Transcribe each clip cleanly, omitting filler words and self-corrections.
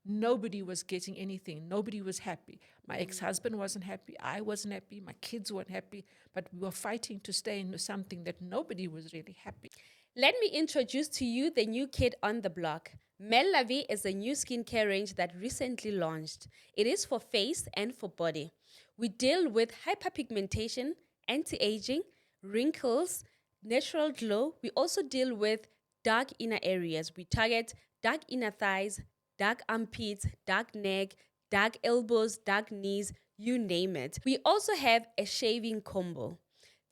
nobody was getting anything. Nobody was happy. My ex-husband wasn't happy. I wasn't happy. My kids weren't happy. But we were fighting to stay in something that nobody was really happy. Let me introduce to you the new kid on the block. Meli is a new skincare range that recently launched. It is for face and for body. We deal with hyperpigmentation, anti-aging, wrinkles, natural glow. We also deal with dark inner areas. We target dark inner thighs, dark armpits, dark neck, dark elbows, dark knees, you name it. We also have a shaving combo.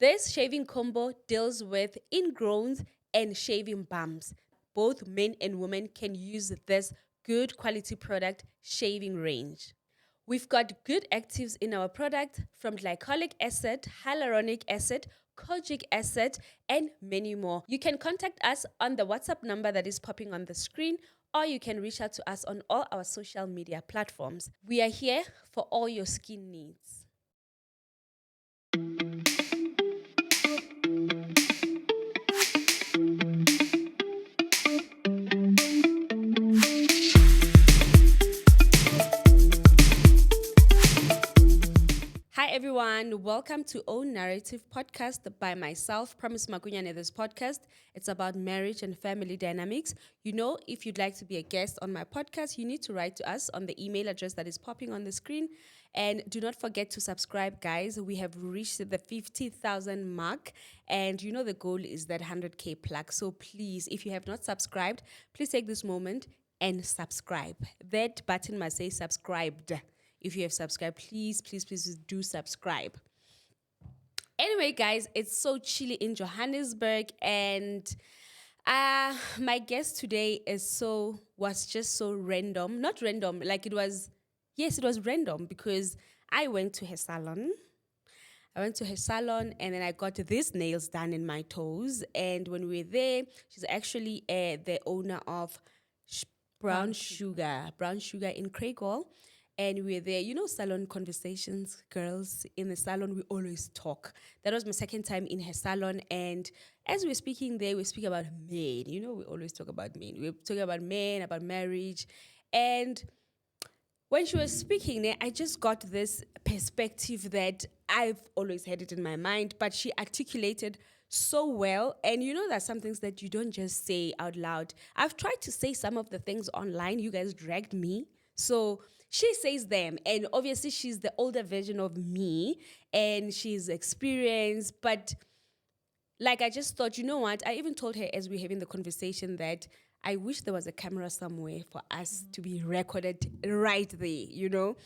This shaving combo deals with ingrowns and shaving bumps. Both men and women can use this good quality product shaving range. We've got good actives in our product from glycolic acid, hyaluronic acid, kojic acid, and many more. You can contact us on the WhatsApp number that is popping on the screen, or you can reach out to us on all our social media platforms. We are here for all your skin needs. Hi everyone, welcome to Own Narrative Podcast by myself, Promise Makunyane. This podcast, it's about marriage and family dynamics. You know, if you'd like to be a guest on my podcast, you need to write to us on the email address that is popping on the screen. And do not forget to subscribe, guys. We have reached the 50,000 mark, and you know the goal is that 100K plug. So please, if you have not subscribed, please take this moment and subscribe. That button must say subscribed. If you have subscribed, please do subscribe. Anyway, guys, it's so chilly in Johannesburg, and my guest today was just so random. Not random, like it was random because I went to her salon. And then I got these nails done in my toes. And when we were there, she's actually the owner of Brown Sugar in Craighall. And we were there, you know, salon conversations, girls in the salon, we always talk. That was my second time in her salon. And as we were speaking there, we speak about men. You know, we always talk about men. We were talking about men, about marriage. And when she was speaking there, I just got this perspective that I've always had it in my mind, but she articulated so well. And you know, there's some things that you don't just say out loud. I've tried to say some of the things online. You guys dragged me. So she says them, and obviously she's the older version of me, and she's experienced, but like I just thought, you know what? I even told her as we were having the conversation that I wish there was a camera somewhere for us to be recorded right there, you know?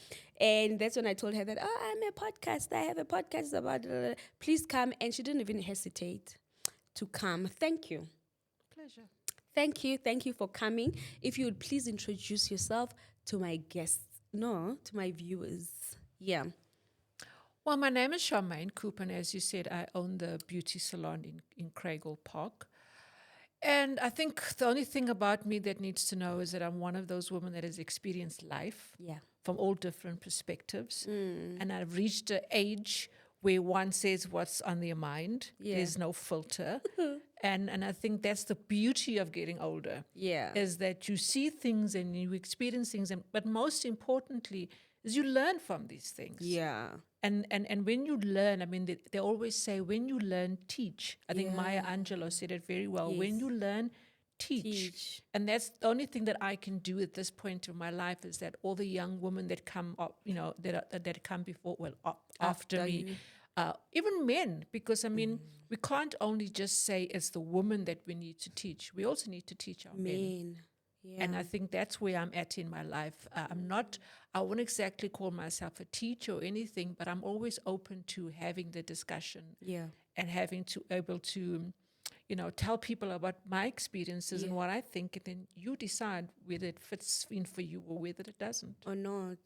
And that's when I told her that, oh, I'm a podcast. I have a podcast about, please come. And she didn't even hesitate to come. Thank you. Pleasure. Thank you. Thank you for coming. If you would please introduce yourself to my guests. No, to my viewers. Yeah. Well, my name is Shamain and as you said, I own the beauty salon in Craighall Park. And I think the only thing about me that needs to know is that I'm one of those women that has experienced life from all different perspectives. And I've reached an age where one says what's on their mind. There's no filter. And I think that's the beauty of getting older. Is that you see things and you experience things, but most importantly is you learn from these things. And when you learn, I mean, they always say, when you learn, teach. I think Maya Angelou said it very well. When you learn, teach. And that's the only thing that I can do at this point of my life, is that all the young women that come up, you know, that come before, after me, even men, because I mean, we can't only just say it's the woman that we need to teach. We also need to teach our men. And I think that's where I'm at in my life. I won't exactly call myself a teacher or anything, but I'm always open to having the discussion and having to able to, you know, tell people about my experiences and what I think, and then you decide whether it fits in for you or whether it doesn't. Or not,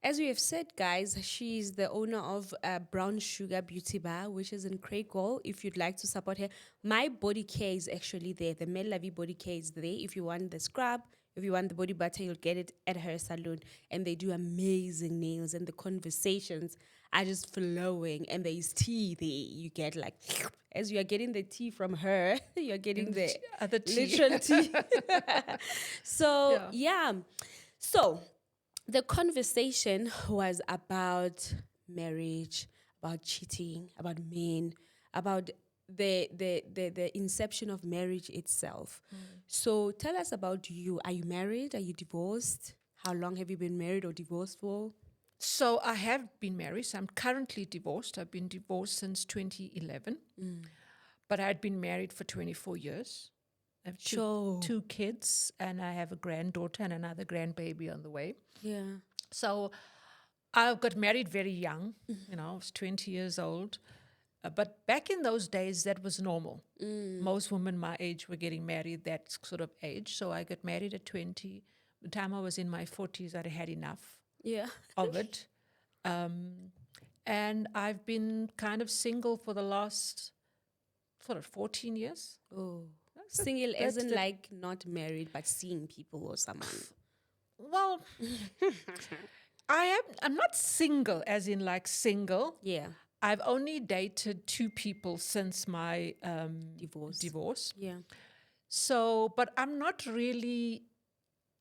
As we have said, guys, she's the owner of Brown Sugar Beauty Bar, which is in Craighall. If you'd like to support her, my body care is actually there. The Meli body care is there. If you want the scrub, if you want the body butter, you'll get it at her salon. And they do amazing nails, and the conversations are just flowing, and there's tea there. You get like, as you are getting the tea from her, you're getting the other tea. literal tea. So, Yeah. yeah. So, the conversation was about marriage, about cheating, about men, about the inception of marriage itself. So tell us about you. Are you married? Are you divorced? How long have you been married or divorced for? So I have been married. So I'm currently divorced. I've been divorced since 2011, but I had been married for 24 years. I have Sure. two kids, and I have a granddaughter and another grandbaby on the way. Yeah. So I got married very young. I was 20 years old. But back in those days, that was normal. Most women my age were getting married that sort of age. So I got married at 20. By the time I was in my 40s, I'd had enough Yeah. of it. And I've been kind of single for the last sort of 14 years. Oh. That's it. Single as That's in the- like not married but seeing people or someone. Well, I'm not single as in like single. Yeah. I've only dated two people since my divorce. Yeah. So, but I'm not really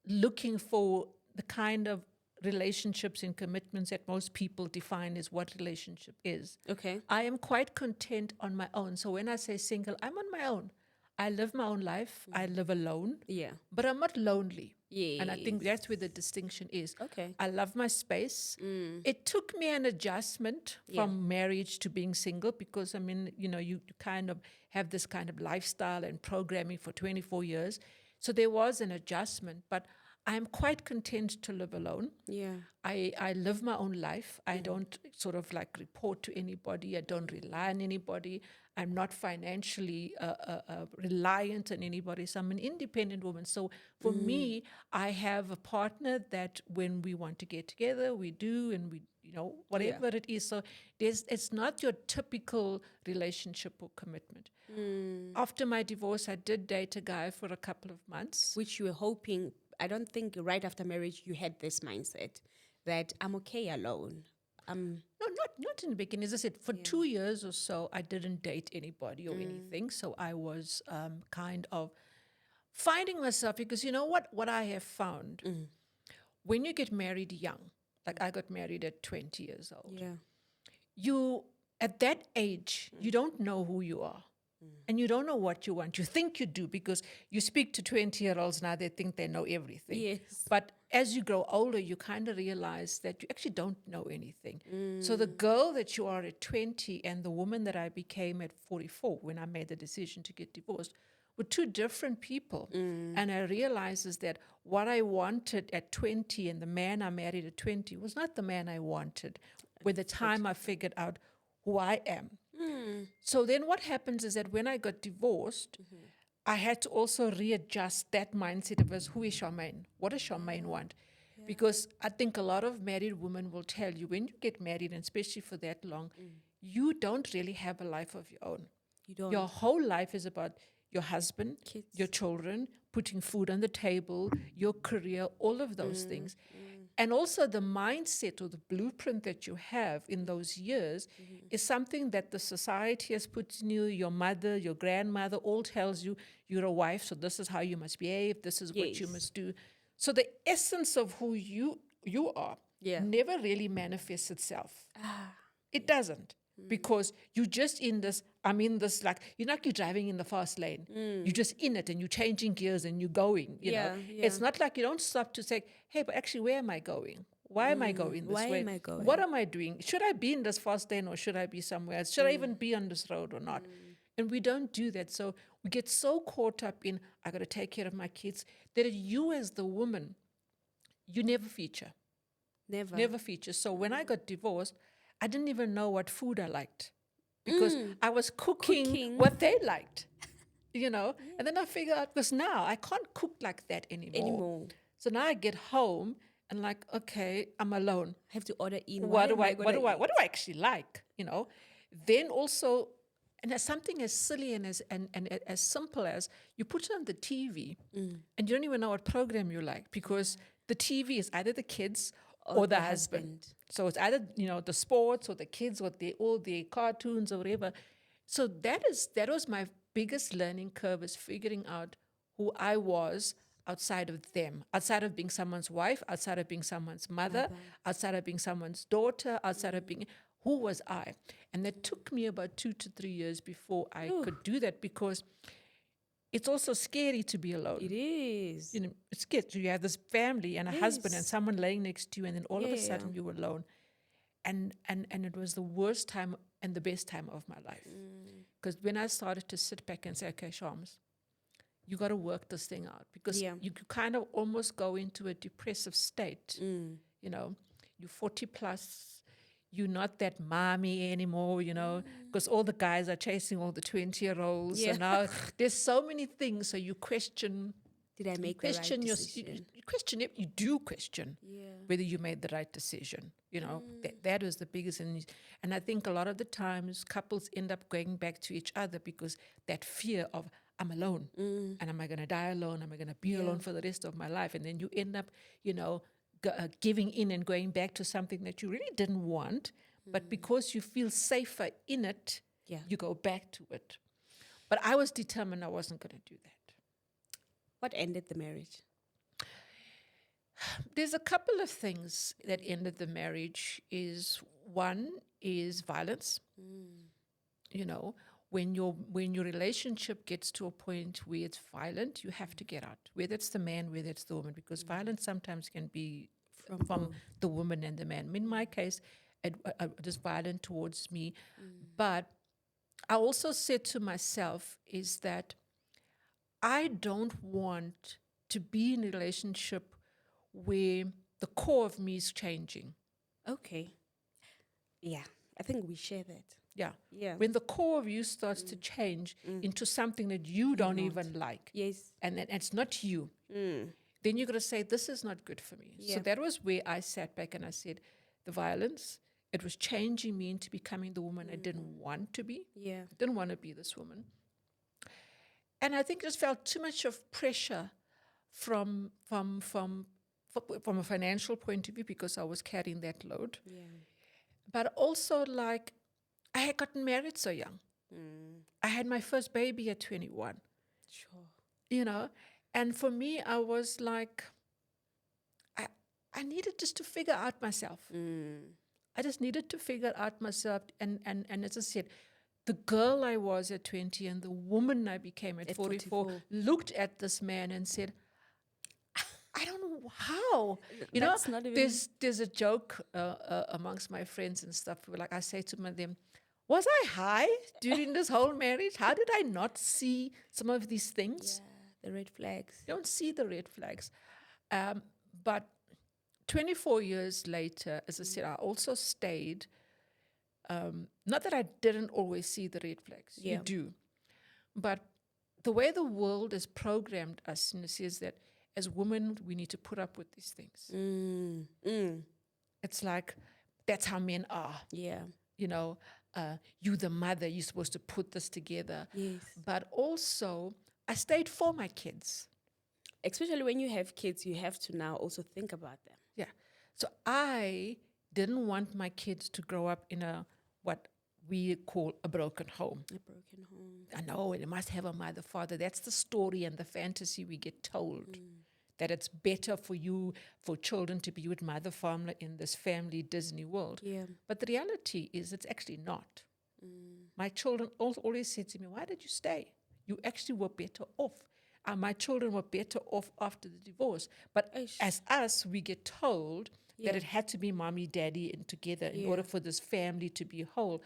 looking for the kind of relationships and commitments that most people define as what relationship is. Okay. I am quite content on my own. So when I say single, I'm on my own. I live my own life. I live alone, Yeah. but I'm not lonely. Yeah. And I think that's where the distinction is. Okay. I love my space. It took me an adjustment from marriage to being single because, I mean, you kind of have this kind of lifestyle and programming for 24 years. So there was an adjustment, but I'm quite content to live alone. Yeah. I live my own life. I don't sort of like report to anybody. I don't rely on anybody. I'm not financially reliant on anybody. So I'm an independent woman. So for me, I have a partner that when we want to get together, we do, and we, whatever it is. So it's not your typical relationship or commitment. After my divorce, I did date a guy for a couple of months. Which you were hoping, I don't think right after marriage you had this mindset that I'm okay alone. No, not in the beginning. As I said, for 2 years or so, I didn't date anybody or anything. So I was kind of finding myself because you know what I have found when you get married young, like I got married at 20 years old. Yeah. You at that age, you don't know who you are. And you don't know what you want. You think you do because you speak to 20-year-olds now, they think they know everything. Yes. But as you grow older, you kind of realize that you actually don't know anything. So the girl that you are at 20 and the woman that I became at 44 when I made the decision to get divorced were two different people. And I realized is that what I wanted at 20 and the man I married at 20 was not the man I wanted. With the time I figured out who I am. So then what happens is that when I got divorced, I had to also readjust that mindset of us, who is Shamain? What does Shamain want? Because I think a lot of married women will tell you when you get married, and especially for that long, you don't really have a life of your own. You don't. Your whole life is about your husband, Kids. your children, putting food on the table, your career, all of those things. And also the mindset or the blueprint that you have in those years is something that the society has put in you, your mother, your grandmother, all tells you, you're a wife, so this is how you must behave, this is what you Yes. must do. So the essence of who you are never really manifests itself. It doesn't. Because you're just in this, like, you're not like you're driving in the fast lane. You're just in it and you're changing gears and you're going, you know. It's not like you don't stop to say, hey, but actually, where am I going? Why am I going this Why way? am I going? What am I doing? Should I be in this fast lane or should I be somewhere else? Should I even be on this road or not? And we don't do that. So we get so caught up in, I got to take care of my kids, that you as the woman, you never feature. Never feature. So when I got divorced, I didn't even know what food I liked because I was cooking what they liked, you know. And then I figured out, because now I can't cook like that anymore. So now I get home and like, okay, I'm alone. I have to order in. What do I actually like, you know? Then also, and as something as silly and as simple as you put it on the TV and you don't even know what program you like because the TV is either the kids or the husband. So it's either, the sports or the kids or all the cartoons or whatever. So that was my biggest learning curve, is figuring out who I was outside of them, outside of being someone's wife, outside of being someone's mother, outside of being someone's daughter, outside of being, who was I? And that took me about 2 to 3 years before I could do that, because it's also scary to be alone. It is. It's scary. You have this family and a husband and Yes. someone laying next to you, and then all of a Yeah. sudden you're alone. And it was the worst time and the best time of my life. Because when I started to sit back and say, okay, Shams, you got to work this thing out, because you kind of almost go into a depressive state. You're 40 plus, you're not that mommy anymore, because all the guys are chasing all the 20-year-olds. Yeah. So now there's so many things. So you question. Did I make the right decision? You question it. You do question whether you made the right decision. That was the biggest. And I think a lot of the times couples end up going back to each other because that fear of, I'm alone. And am I going to die alone? Am I going to be alone for the rest of my life? And then you end up, giving in and going back to something that you really didn't want. But because you feel safer in it, you go back to it. But I was determined I wasn't going to do that. What ended the marriage? There's a couple of things that ended the marriage. One is violence. When your relationship gets to a point where it's violent, you have to get out, whether it's the man, whether it's the woman, because violence sometimes can be from the woman and the man. In my case, it was violent towards me. But I also said to myself is that I don't want to be in a relationship where the core of me is changing. Okay. Yeah, I think we share that. Yeah. When the core of you starts to change into something that you don't even like. Yes. And it's not you. Then you're going to say, this is not good for me. Yeah. So that was where I sat back and I said, the violence, it was changing me into becoming the woman I didn't want to be. Yeah. I didn't want to be this woman. And I think I just felt too much of pressure from a financial point of view, because I was carrying that load. Yeah. But also, like, I had gotten married so young. I had my first baby at 21. Sure. And for me, I was like, I needed just to figure out myself. I just needed to figure out myself. And as I said, the girl I was at 20 and the woman I became at 44 looked at this man and said, I don't know how. That's not even... There's a joke amongst my friends and stuff. Like I say to them, was I high during this whole marriage? How did I not see some of these things? Yeah, the red flags. You don't see the red flags. But 24 years later, as I said, I also stayed. Not that I didn't always see the red flags. You do. But the way the world has programmed us, says that as women, we need to put up with these things. It's like, that's how men are. Yeah. You the mother, you're supposed to put this together. Yes. But also, I stayed for my kids. Especially when you have kids, you have to now also think about them. Yeah. So I didn't want my kids to grow up in what we call a broken home. A broken home. I know, they must have a mother, father. That's the story and the fantasy we get told. That it's better for children to be with mother, father in this family Disney world. Yeah. But the reality is it's actually not. My children always said to me, why did you stay? You actually were better off. My children were better off after the divorce. But as us, we get told that it had to be mommy, daddy, and together in order for this family to be whole.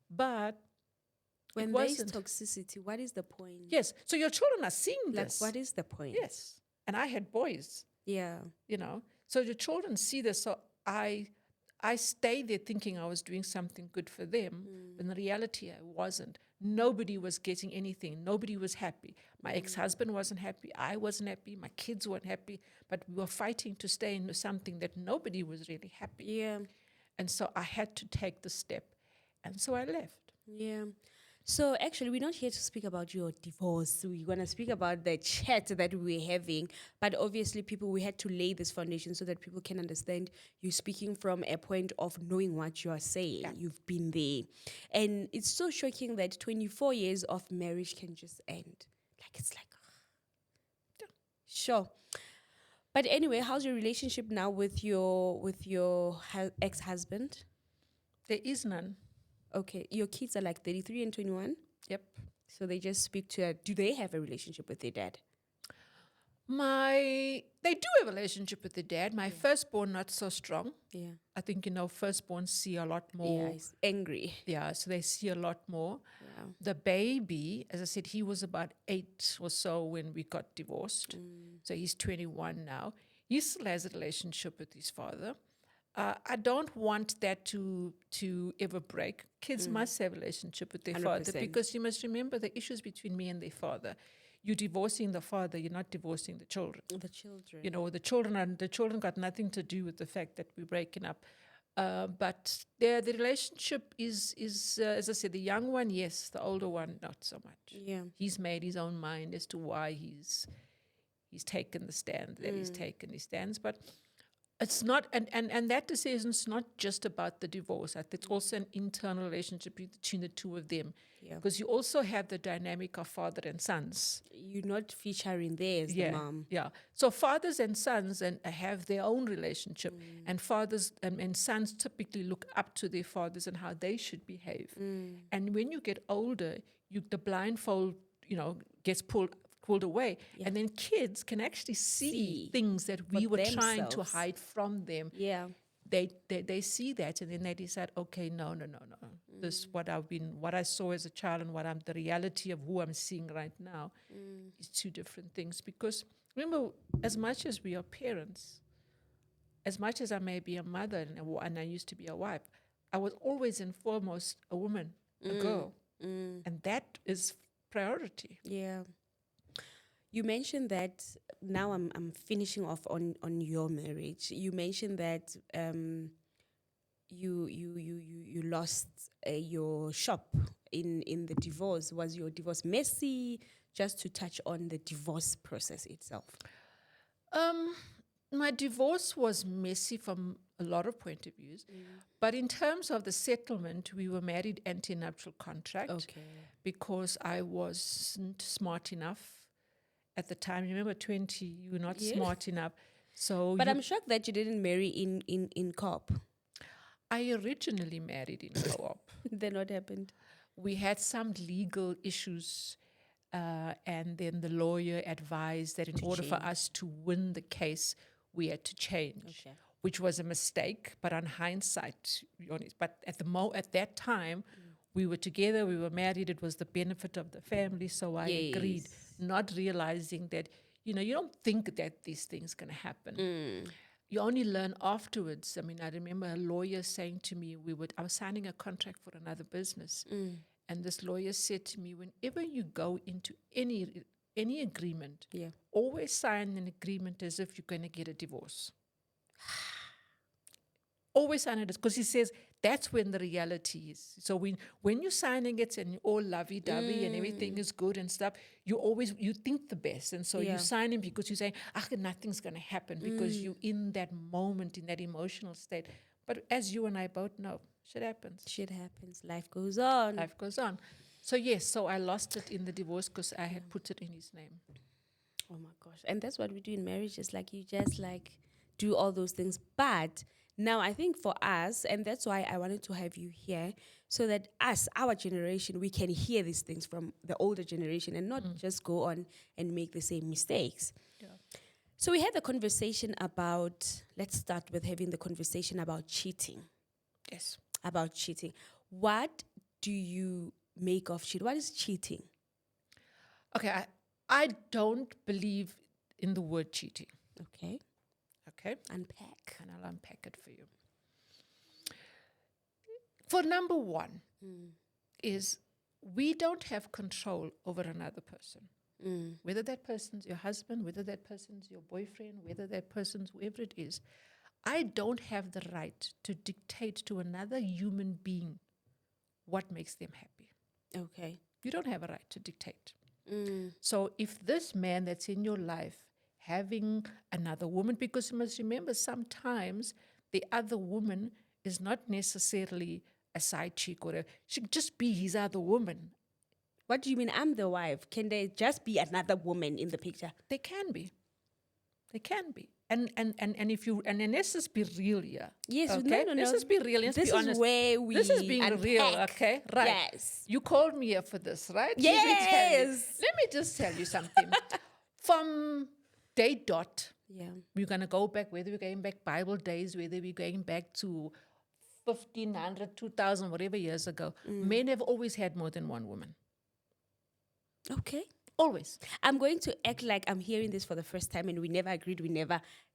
But when there's toxicity, what is the point? Yes. So your children are seeing this. What is the point? Yes. And I had boys. Yeah. So your children see this. So I stayed there thinking I was doing something good for them. But in reality, I wasn't. Nobody was getting anything. Nobody was happy. My ex-husband wasn't happy. I wasn't happy. My kids weren't happy. But we were fighting to stay in something that nobody was really happy. Yeah. And so I had to take the step. And so I left. Yeah. So actually, we're not here to speak about your divorce. We're gonna speak about the chat that we're having. But obviously, we had to lay this foundation so that people can understand you speaking from a point of knowing what you are saying. Yeah. You've been there, and it's so shocking that 24 years of marriage can just end. Like it's like, sure. But anyway, how's your relationship now with your ex-husband? There is none. Okay, your kids are like 33 and 21. Yep. So they just speak to her. Do they have a relationship with their dad? They do have a relationship with the dad. My firstborn, not so strong. Yeah. I think, firstborns see a lot Yeah, more. he's angry. Yeah, so they see a lot more. Yeah. The baby, as I said, he was about 8 or so when we got divorced. So he's 21 now. He still has a relationship with his father. I don't want that to ever break. Kids must have a relationship with their father 100%. because you must remember the issues between me and their father. You're divorcing the father, you're not divorcing the children. The children. The children got nothing to do with the fact that we're breaking up. But the relationship is as I said, the young one, yes, the older one, not so much. Yeah. He's made his own mind as to why he's taken the stand that he's taken his stands. But it's not, and that decision is not just about the divorce. It's also an internal relationship between the two of them. Yeah. Because you also have the dynamic of father and sons. You're not featuring there as the mom. Yeah. So fathers and sons have their own relationship, and fathers and sons typically look up to their fathers and how they should behave. And when you get older, the blindfold, gets pulled away, and then kids can actually see things that we were trying to hide from them. Yeah. They see that, and then they decide, okay, no. This what I saw as a child, and the reality of who I'm seeing right now is two different things. Because remember, as much as we are parents, as much as I may be a mother and I used to be a wife, I was always and foremost a woman, a girl, and that is priority. Yeah. You mentioned that now I'm finishing off on your marriage. You mentioned that you lost your shop in the divorce. Was your divorce messy? Just to touch on the divorce process itself. My divorce was messy from a lot of point of views, but in terms of the settlement, we were married anti-nuptial contract. Okay. Because I wasn't smart enough at the time. Remember, 20, you were not smart enough. So, but I'm shocked that you didn't marry in co-op. I originally married in co-op. Then what happened? We had some legal issues, and then the lawyer advised that in order for us to win the case, we had to change, which was a mistake. But on hindsight, to be honest, but at that time, we were together, we were married, it was the benefit of the family, so I agreed, not realizing that, you don't think that these things can happen. You only learn afterwards. I mean, I remember a lawyer saying to me, I was signing a contract for another business, and this lawyer said to me, whenever you go into any agreement, always sign an agreement as if you're going to get a divorce. Always sign it, because he says that's when the reality is. So when you're signing it and you're all lovey-dovey and everything is good and stuff, you think the best. And so you sign it because you say, nothing's going to happen, because you're in that moment, in that emotional state. But as you and I both know, shit happens. Shit happens. Life goes on. Life goes on. So yes, so I lost it in the divorce because I had put it in his name. Oh my gosh. And that's what we do in marriage. It's like you just do all those things. But now I think for us, and that's why I wanted to have you here, so that our generation, we can hear these things from the older generation and not just go on and make the same mistakes. Yeah. So we had the conversation let's start with having the conversation about cheating. Yes. About cheating. What do you make of cheating? What is cheating? Okay, I don't believe in the word cheating. Okay. Unpack. And I'll unpack it for you. For number one, is we don't have control over another person. Whether that person's your husband, whether that person's your boyfriend, whether that person's whoever it is, I don't have the right to dictate to another human being what makes them happy. Okay. You don't have a right to dictate. Mm. So if this man that's in your life having another woman, because you must remember sometimes the other woman is not necessarily a side chick she could just be his other woman. What do you mean? I'm the wife. Can there just be another woman in the picture? They can be. They can be. And if you and then let's just be real here. Yes, okay? no. Let's just be real. Let's This be honest. is where we This is being real, unpack. okay? Right. Yes. You called me here for this, right? Yes. Let me just tell you something. From day dot, Yeah. we're going to go back, whether we're going back Bible days, whether we're going back to 1,500, 2,000, whatever years ago, men have always had more than one woman. Okay. Always. I'm going to act like I'm hearing this for the first time and we never agreed,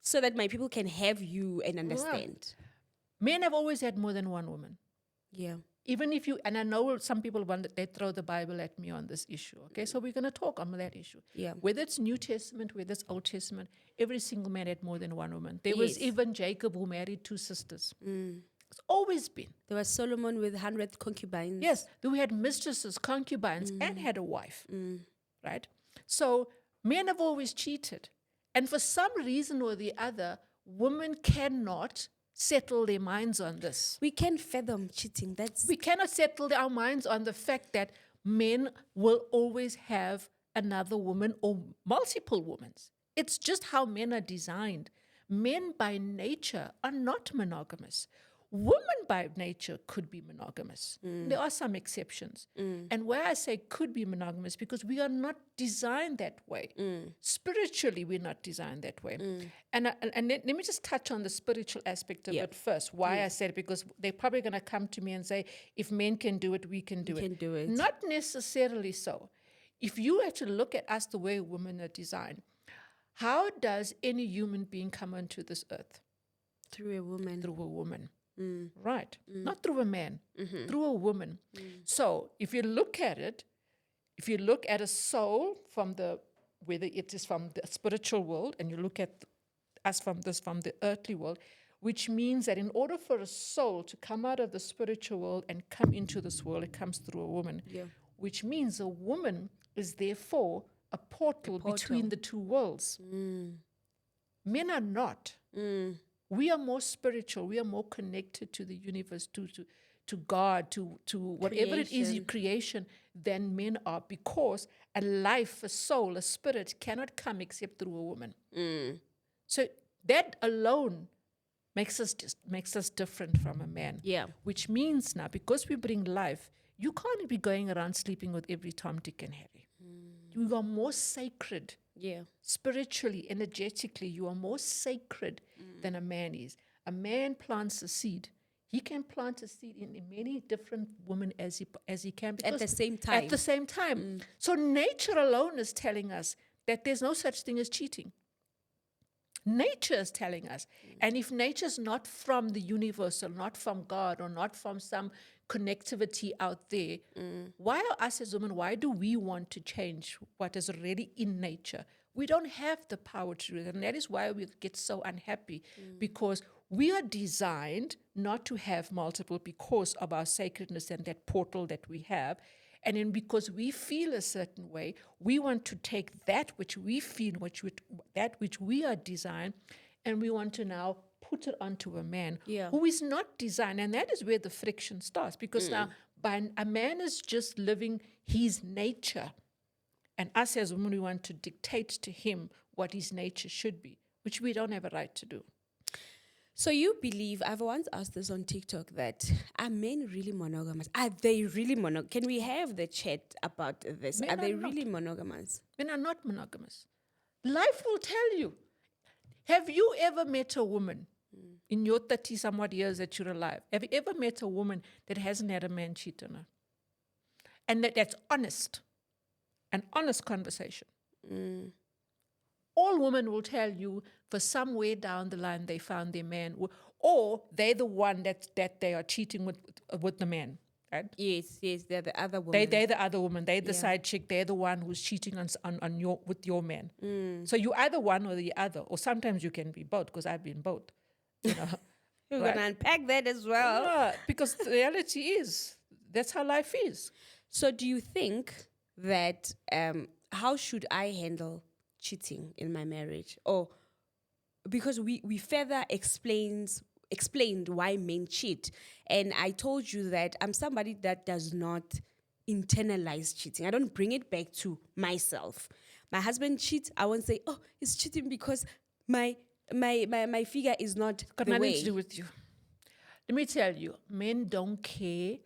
so that my people can have you and understand. Men have always had more than one woman. Yeah. Even if you, and I know some people want that they throw the Bible at me on this issue. Okay, so we're going to talk on that issue. Yeah. Whether it's New Testament, whether it's Old Testament, every single man had more than one woman. There was Yes. even Jacob who married 2 sisters. It's always been. There was Solomon with 100 concubines. Yes, we had mistresses, concubines, and had a wife. Right? So men have always cheated. And for some reason or the other, women cannot settle their minds on this. We can fathom cheating. We cannot settle our minds on the fact that men will always have another woman or multiple women. It's just how men are designed. Men by nature are not monogamous. Women by nature could be monogamous. There are some exceptions. And why I say could be monogamous, because we are not designed that way. Spiritually, we're not designed that way. And let me just touch on the spiritual aspect of it first. Why I said it, because they're probably going to come to me and say, if men can do it, we can do it. can do it. Not necessarily so. If you actually look at us the way women are designed, how does any human being come onto this earth? Through a woman. Through a woman. Right. Not through a man, through a woman. So if you look at it, if you look at a soul from whether it is from the spiritual world, and you look at us from the earthly world, which means that in order for a soul to come out of the spiritual world and come into this world, it comes through a woman. Yeah. Which means a woman is therefore a portal between the two worlds. Men are not. We are more spiritual. We are more connected to the universe, to God, to whatever it is, creation, than men are, because a life, a soul, a spirit cannot come except through a woman. So that alone makes us different from a man. Yeah. Which means now, because we bring life, you can't be going around sleeping with every Tom, Dick, and Harry. You are more sacred. Yeah. Spiritually, energetically, you are more sacred than a man is. A man plants a seed. He can plant a seed in many different women as he can. At the same time. At the same time. So nature alone is telling us that there's no such thing as cheating. Nature is telling us. And if nature is not from the universe, or not from God, or not from some connectivity out there, why are us as women, why do we want to change what is already in nature? We don't have the power to do it. And that is why we get so unhappy, because we are designed not to have multiple because of our sacredness and that portal that we have. And then because we feel a certain way, we want to take that which we feel, that which we are designed, and we want to now put it onto a man who is not designed. And that is where the friction starts, because now a man is just living his nature. And us as women, we want to dictate to him what his nature should be, which we don't have a right to do. So you believe, I've once asked this on TikTok, that are men really monogamous? Are they really monogamous? Can we have the chat about this? Men are they are not. really monogamous? Men are not monogamous. Life will tell you. Have you ever met a woman in your 30-somewhat years that you're alive? Have you ever met a woman that hasn't had a man cheat on her? And that's honest. An honest conversation. All women will tell you for somewhere down the line they found their man, or they're the one that they are cheating with the man. Right? Yes, they're the other woman. They're the other woman. They're the side chick. They're the one who's cheating with your man. So you're either one or the other, or sometimes you can be both, because I've been both. You know, We're going to unpack that as well. because the reality is, that's how life is. So do you think that how should I handle cheating in my marriage? Or because we further explained why men cheat. And I told you that I'm somebody that does not internalize cheating. I don't bring it back to myself. My husband cheats, I won't say, oh, he's cheating because my figure is not Got the nothing way. to do with you. Let me tell you, men don't care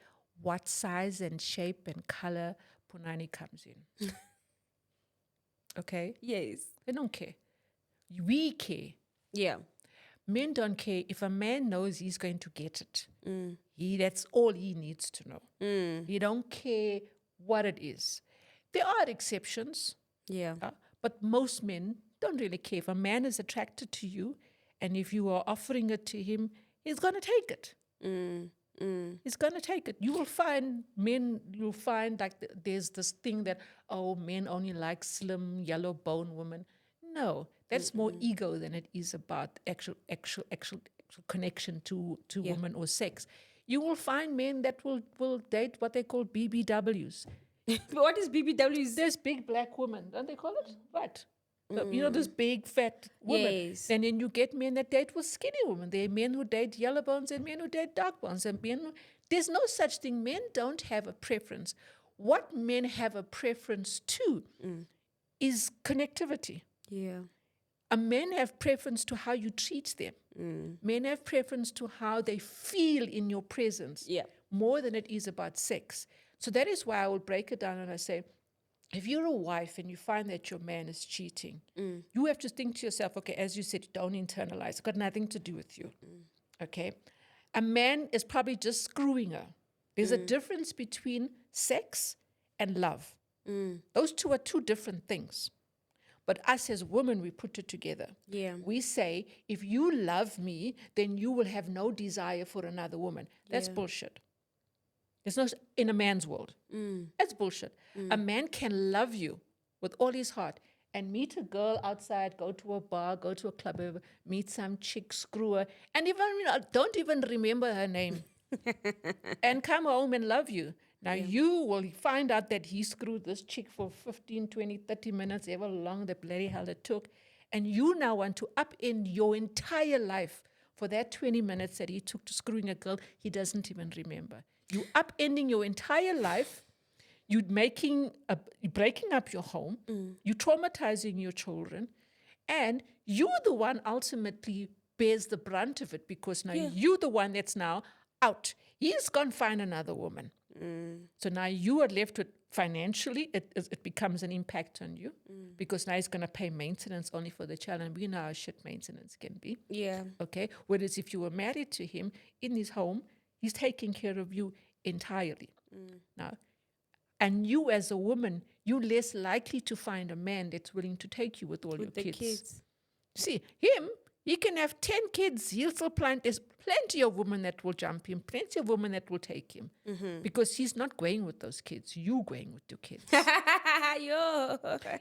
what size and shape and color punani comes in. Okay? Yes. They don't care. We care. Yeah. Men don't care if a man knows he's going to get it. That's all he needs to know. He don't care what it is. There are exceptions, Yeah. but most men don't really care. If a man is attracted to you, and if you are offering it to him, he's going to take it. He's going to take it. You will find men, you'll find like there's this thing that, oh, men only like slim, yellow bone women. No, that's more ego than it is about actual connection to women or sex. You will find men that will date what they call BBWs. What is BBWs? There's big black women, don't they call it? What? So, this big fat woman. Yes. And then you get men that date with skinny women. There are men who date yellow bones and men who date dark bones. And there's no such thing. Men don't have a preference. What men have a preference to is connectivity. Yeah. Men have preference to how you treat them. Men have preference to how they feel in your presence. Yeah. More than it is about sex. So that is why I will break it down and I say, if you're a wife and you find that your man is cheating, you have to think to yourself, okay, as you said, don't internalize. It's got nothing to do with you. Okay? A man is probably just screwing her. There's a difference between sex and love. Those two are two different things. But us as women, we put it together. Yeah. We say, if you love me, then you will have no desire for another woman. That's bullshit. It's not in a man's world. That's bullshit. A man can love you with all his heart and meet a girl outside, go to a bar, go to a club, meet some chick, screw her, and even don't even remember her name, and come home and love you. Now, you will find out that he screwed this chick for 15, 20, 30 minutes, ever long the bloody hell it took. And you now want to upend your entire life for that 20 minutes that he took to screwing a girl he doesn't even remember. You upending your entire life. You're breaking up your home. You're traumatizing your children. And you're the one ultimately bears the brunt of it because now you're the one that's now out. He's gone find another woman. So now you are left with financially, it becomes an impact on you because now he's going to pay maintenance only for the child. And we know how shit maintenance can be. Yeah. Okay. Whereas if you were married to him in his home, he's taking care of you entirely. Now, and you as a woman, you're less likely to find a man that's willing to take you with all your kids. See, him, he can have 10 kids. He'll still there's plenty of women that will jump him, plenty of women that will take him. Because he's not going with those kids. You going with your kids. Yo.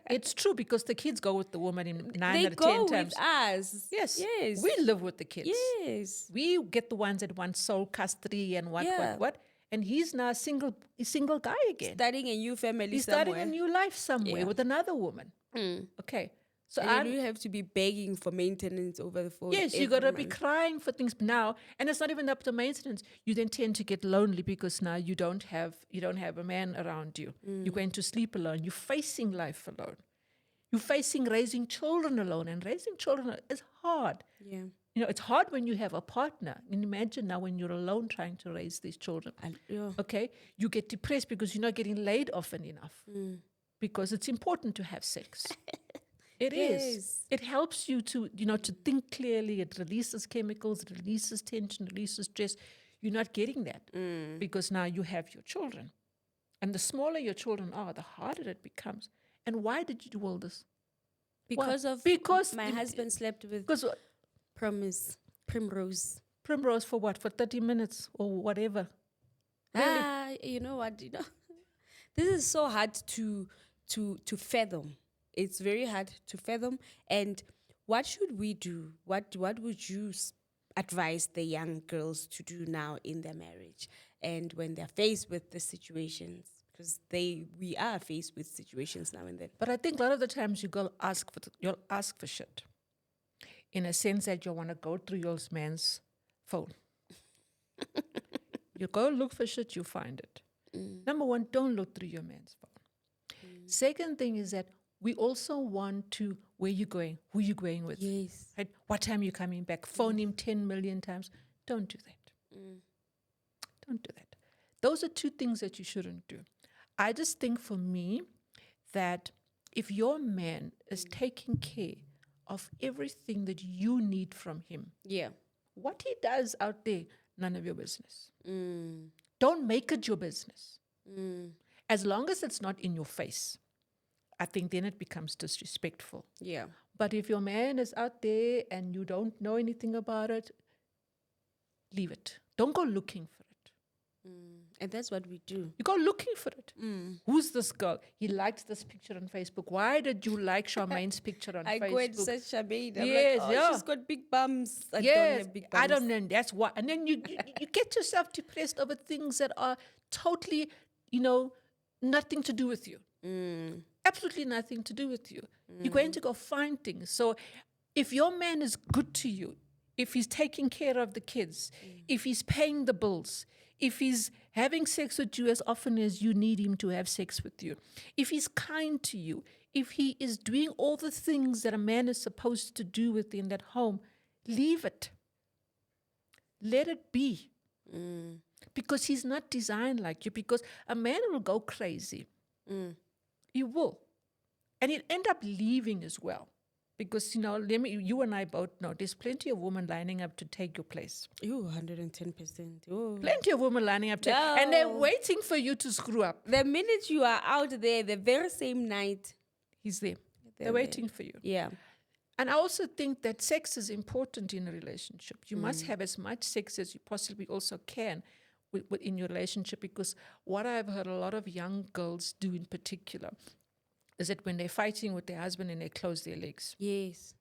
It's true because the kids go with the woman in 9 They out of 10 go times. with us. Yes. Yes. We live with the kids. Yes. We get the ones that want soul custody and what. And he's now a single guy again. Starting a new family He's somewhere. starting a new life somewhere with another woman. Okay. So and you have to be begging for maintenance over the phone. yes, you got to be crying for things now, and it's not even up to maintenance. You then tend to get lonely because now you don't have a man around you. You're going to sleep alone. You're facing life alone. You're facing raising children alone, and raising children is hard. Yeah. It's hard when you have a partner. And imagine now when you're alone trying to raise these children. Okay, you get depressed because you're not getting laid often enough. Because it's important to have sex. It is. It helps you to think clearly. It releases chemicals, it releases tension, releases stress. You're not getting that because now you have your children. And the smaller your children are, the harder it becomes. And why did you do all this? Because my husband slept with Primrose. Primrose for what? For 30 minutes or whatever? Really? You know what? This is so hard to fathom. It's very hard to fathom. And what should we do? What would you advise the young girls to do now in their marriage and when they're faced with the situations? because we are faced with situations now and then. But I think a lot of the times you'll ask for shit, in a sense that you want to go through your man's phone. You go look for shit, you find it. Number one, don't look through your man's phone. Second thing is that we also want to, where you going, who you going with, Yes. right? What time you coming back? Phone him 10 million times. Don't do that. Don't do that. Those are two things that you shouldn't do. I just think for me that if your man is taking care of everything that you need from him, Yeah. what he does out there, none of your business. Don't make it your business. As long as it's not in your face, I think then it becomes disrespectful. Yeah. But if your man is out there and you don't know anything about it, leave it. Don't go looking for it. And that's what we do. You go looking for it. Who's this girl? He liked this picture on Facebook. Why did you like Charmaine's picture on I Facebook? go and search Shamain. I'm Yes, like, oh, yeah. she's got big bums. I don't Yes, have big bums. I don't know. And that's why. And then you get yourself depressed over things that are totally, nothing to do with you. Absolutely nothing to do with you. You're going to go find things. So if your man is good to you, if he's taking care of the kids, if he's paying the bills, if he's having sex with you as often as you need him to have sex with you, if he's kind to you, if he is doing all the things that a man is supposed to do within that home, leave it. Let it be. Because he's not designed like you. Because a man will go crazy. He will. And he'll end up leaving as well. Because, you and I both know there's plenty of women lining up to take your place. You 110%. Oh. Plenty of women lining up to, No. and they're waiting for you to screw up. The minute you are out there, the very same night, He's there. They're They're waiting for you. yeah. And I also think that sex is important in a relationship. You must have as much sex as you possibly also can in your relationship, because what I've heard a lot of young girls do in particular is that when they're fighting with their husband and they close their legs. Yes.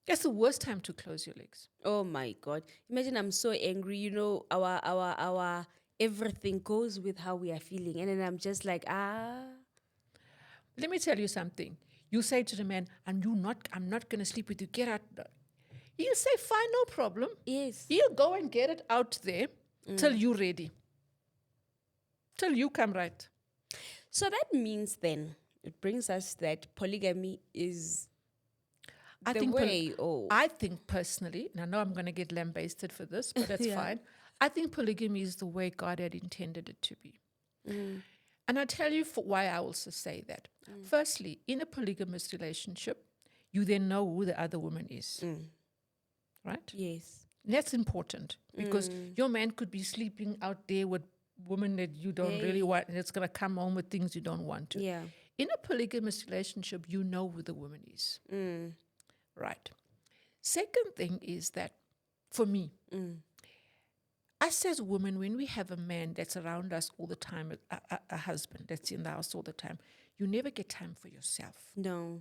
That's the worst time to close your legs. Oh my God. Imagine I'm so angry. Our everything goes with how we are feeling. And then I'm just like, Let me tell you something. You say to the man, I'm not going to sleep with you. Get out. He'll say, fine, no problem. yes. He'll go and get it out there till you're ready. Till you come right. So that means then, it brings us that polygamy is I the think way. I think personally, and I know I'm going to get lambasted for this, but that's Yeah. fine. I think polygamy is the way God had intended it to be. And I'll tell you why I also say that. Firstly, in a polygamous relationship, you then know who the other woman is. Right? Yes. And that's important because your man could be sleeping out there with women that you don't really want, and it's going to come home with things you don't want to. Yeah. In a polygamous relationship, you know who the woman is. Right. Second thing is that, for me, us as women, when we have a man that's around us all the time, a husband that's in the house all the time, you never get time for yourself. No.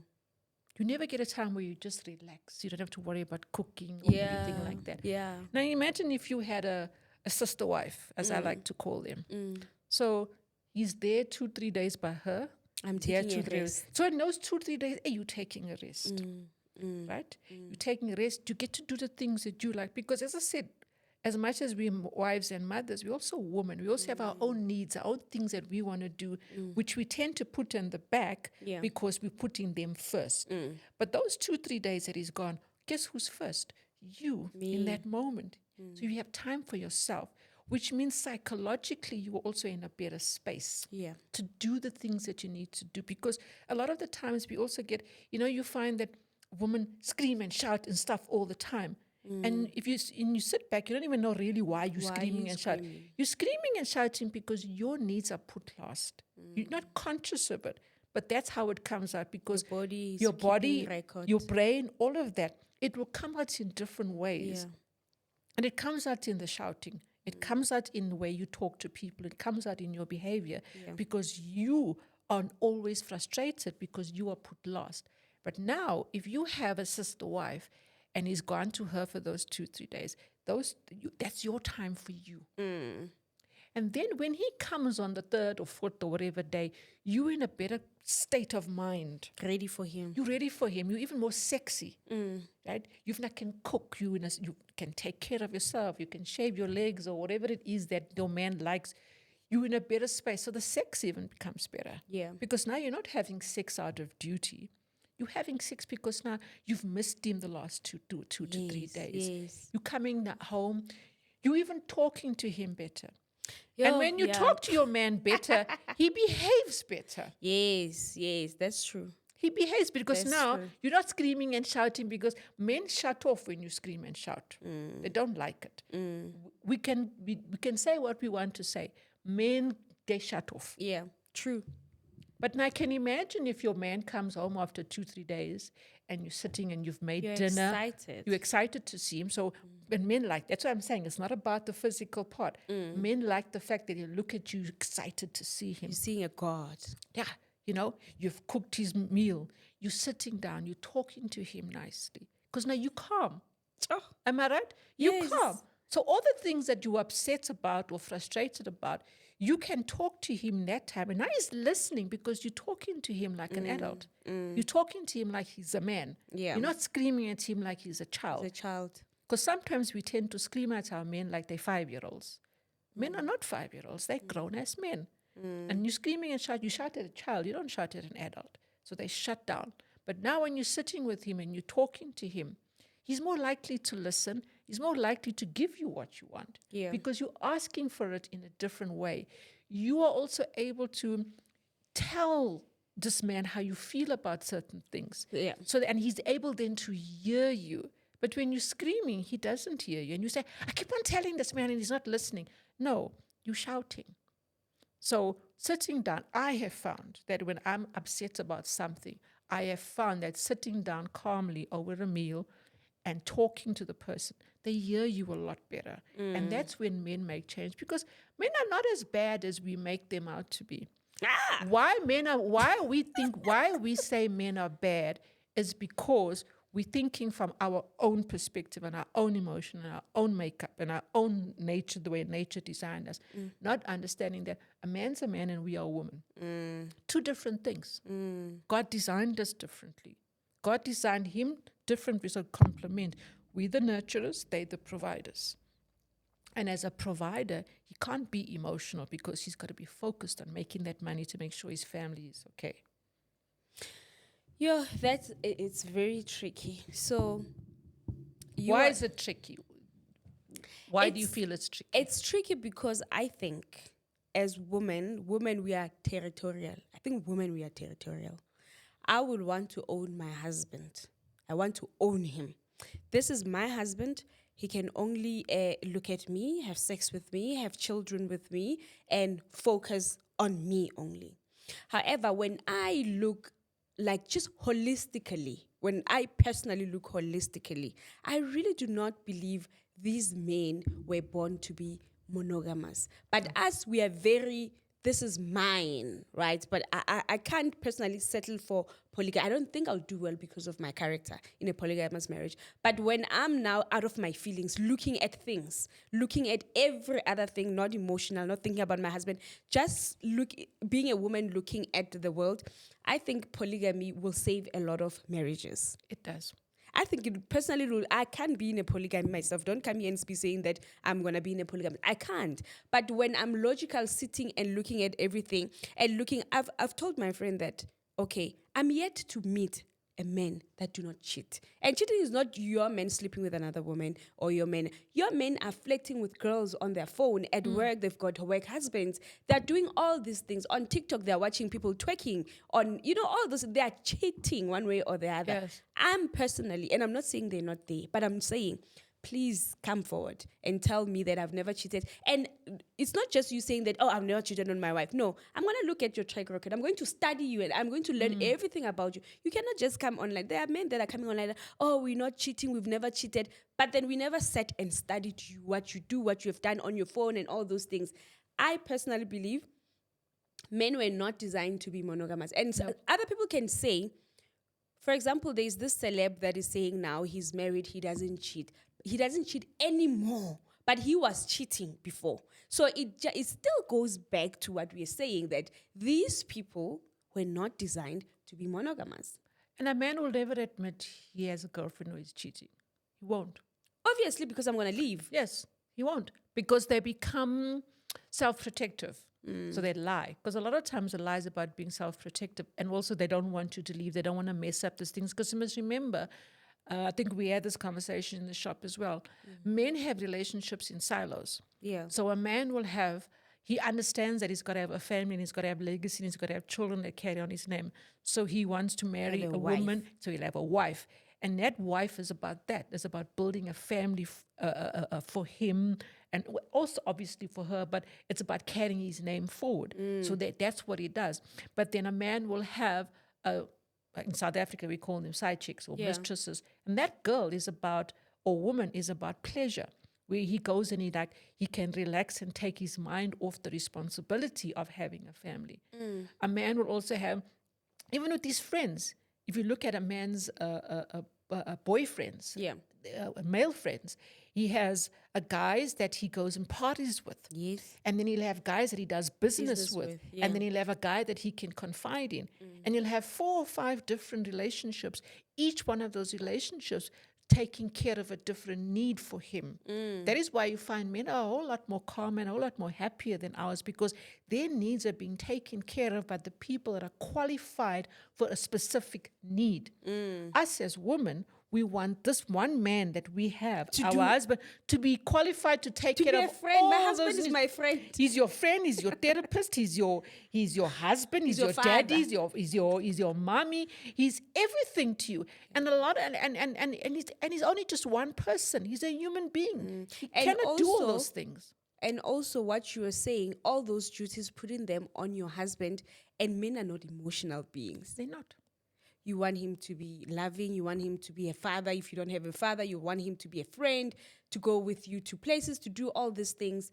You never get a time where you just relax. You don't have to worry about cooking or anything like that. Yeah. Now, imagine if you had a sister wife, as I like to call them. So he's there 2-3 days by her. I'm There taking a 2-3 days. rest. So in those 2-3 days, you're taking a rest. Right? You're taking a rest. You get to do the things that you like. Because as I said, as much as we're wives and mothers, we're also women. We also have our own needs, our own things that we want to do, which we tend to put in the back because we're putting them first. But those 2-3 days that he's gone, guess who's first? You in that moment. So you have time for yourself, which means psychologically you are also in a better space to do the things that you need to do. Because a lot of the times we also get, you find that women scream and shout and stuff all the time. And if you sit back, you don't even know really why you're screaming and shouting. You're screaming and shouting because your needs are put last. You're not conscious of it, but that's how it comes out, because your body, your brain, all of that, it will come out in different ways. And it comes out in the shouting. It comes out in the way you talk to people. It comes out in your behavior because you are always frustrated because you are put last. But now, if you have a sister wife and he's gone to her for those 2-3 days, that's your time for you. And And then when he comes on the third or fourth or whatever day, you're in a better state of mind. Ready for him. You're ready for him. You're even more sexy, right? You can cook. You can take care of yourself. You can shave your legs or whatever it is that your man likes. You're in a better space. So the sex even becomes better. Yeah. Because now you're not having sex out of duty. You're having sex because now you've missed him the last two to 3 days. Yes. You're coming home. You're even talking to him better. Yo, And when you talk to your man better, he behaves better. Yes, that's true. He behaves because That's now true. you're not screaming and shouting, because men shut off when you scream and shout. They don't like it. We can say what we want to say. Men, they shut off. Yeah, true. But now I can imagine if your man comes home after 2-3 days and you're sitting and you've made You're dinner. excited. You're excited to see him. So, and men like, that's what I'm saying. It's not about the physical part. Men like the fact that they look at you excited to see him. You're seeing a God. Yeah, you've cooked his meal. You're sitting down. You're talking to him nicely. Because now you're calm. Oh, Am I right? You're Yes. calm. So all the things that you're upset about or frustrated about, you can talk to him that time. And now he's listening because you're talking to him like an adult. You're talking to him like he's a man. Yeah. You're not screaming at him like he's a child. the child. Because sometimes we tend to scream at our men like they're 5-year-olds. Men are not 5-year-olds. They're grown-ass men. And you're screaming and shout. You shout at a child. You don't shout at an adult. So they shut down. But now when you're sitting with him and you're talking to him, he's more likely to listen. He's more likely to give you what you want. Yeah. Because you're asking for it in a different way. You are also able to tell this man how you feel about certain things. Yeah. And he's able then to hear you. But when you're screaming, he doesn't hear you. And you say, I keep on telling this man and he's not listening. No, you're shouting. So sitting down, I have found that when I'm upset about something, I have found that sitting down calmly over a meal and talking to the person, they hear you a lot better. And that's when men make change, because men are not as bad as we make them out to be. Why we say men are bad is because we're thinking from our own perspective and our own emotion and our own makeup and our own nature, the way nature designed us, not understanding that a man's a man and we are a woman. Two different things. God designed us differently. God designed him differently, so complement. We the nurturers, they the providers. And as a provider, he can't be emotional because he's got to be focused on making that money to make sure his family is okay. Yeah, it's very tricky. So, Why is it tricky? Why do you It's- feel it's tricky? It's tricky because I think as women, we are territorial. I think women, we are territorial. I would want to own my husband. I want to own him. This is my husband. He can only look at me, have sex with me, have children with me, and focus on me only. However, when I look like just holistically, when I personally look holistically, I really do not believe these men were born to be monogamous. But us, we are very, this is mine, right? But I can't personally settle for polygamy. I don't think I'll do well because of my character in a polygamous marriage. But when I'm now out of my feelings, looking at things, looking at every other thing, not emotional, not thinking about my husband, just being a woman looking at the world, I think polygamy will save a lot of marriages. It does. I think it personally, I can't be in a polygamy myself. Don't come here and be saying that I'm going to be in a polygamy. I can't. But when I'm logical, sitting and looking at everything and I've told my friend that, okay, I'm yet to meet a man that do not cheat. And cheating is not your man sleeping with another woman or your men. Your men are flirting with girls on their phone. At work, they've got work husbands. They're doing all these things. On TikTok, they're watching people twerking. On, all those, they are cheating one way or the other. Yes. I'm personally, and I'm not saying they're not there, but I'm saying, please come forward and tell me that I've never cheated. And it's not just you saying that, oh, I've never cheated on my wife. No, I'm going to look at your track record. I'm going to study you and I'm going to learn everything about you. You cannot just come online. There are men that are coming online, oh, we're not cheating, we've never cheated. But then we never sat and studied you, what you do, what you have done on your phone and all those things. I personally believe men were not designed to be monogamous. And so other people can say, for example, there's this celeb that is saying now he's married, he doesn't cheat. He doesn't cheat anymore. but he was cheating before. So it still goes back to what we're saying, that these people were not designed to be monogamous. And a man will never admit he has a girlfriend who is cheating. He won't. Obviously, because I'm going to leave. Yes, he won't. Because they become self-protective. So they lie. Because a lot of times the lie is about being self-protective. And also they don't want you to leave. They don't want to mess up these things. Because you must remember, I think we had this conversation in the shop as well. Men have relationships in silos. Yeah. So a man will have, he understands that he's got to have a family and he's got to have legacy and he's got to have children that carry on his name. So he wants to marry Have a a wife. woman, so he'll have a wife. And that wife is about that. It's about building a family for him and also obviously for her, but it's about carrying his name forward. So that's what he does. But then a man will have, in South Africa, we call them side chicks or mistresses. And that girl is about, or woman is about pleasure, where he goes and he can relax and take his mind off the responsibility of having a family. A man will also have, even with his friends, if you look at a man's boyfriends, Yeah. Male friends, he has guys that he goes and parties with. Yes. And then he'll have guys that he does business with. yeah. And then he'll have a guy that he can confide in. And he'll have 4 or 5 different relationships. Each one of those relationships taking care of a different need for him. That is why you find men are a whole lot more calm and a whole lot more happier than ours, because their needs are being taken care of by the people that are qualified for a specific need. Us as women, we want this one man that we have, our husband, to be qualified to take care Be of a friend. all My those husband is needs. my friend. He's your friend. He's your therapist. He's your husband. He's your your daddy. father. He's your mommy. He's everything to you. And he's only just one person. He's a human being. He And cannot do all also- those things. And also what you were saying, all those duties, putting them on your husband, and men are not emotional beings. They're not. You want him to be loving. You want him to be a father. If you don't have a father, you want him to be a friend, to go with you to places, to do all these things.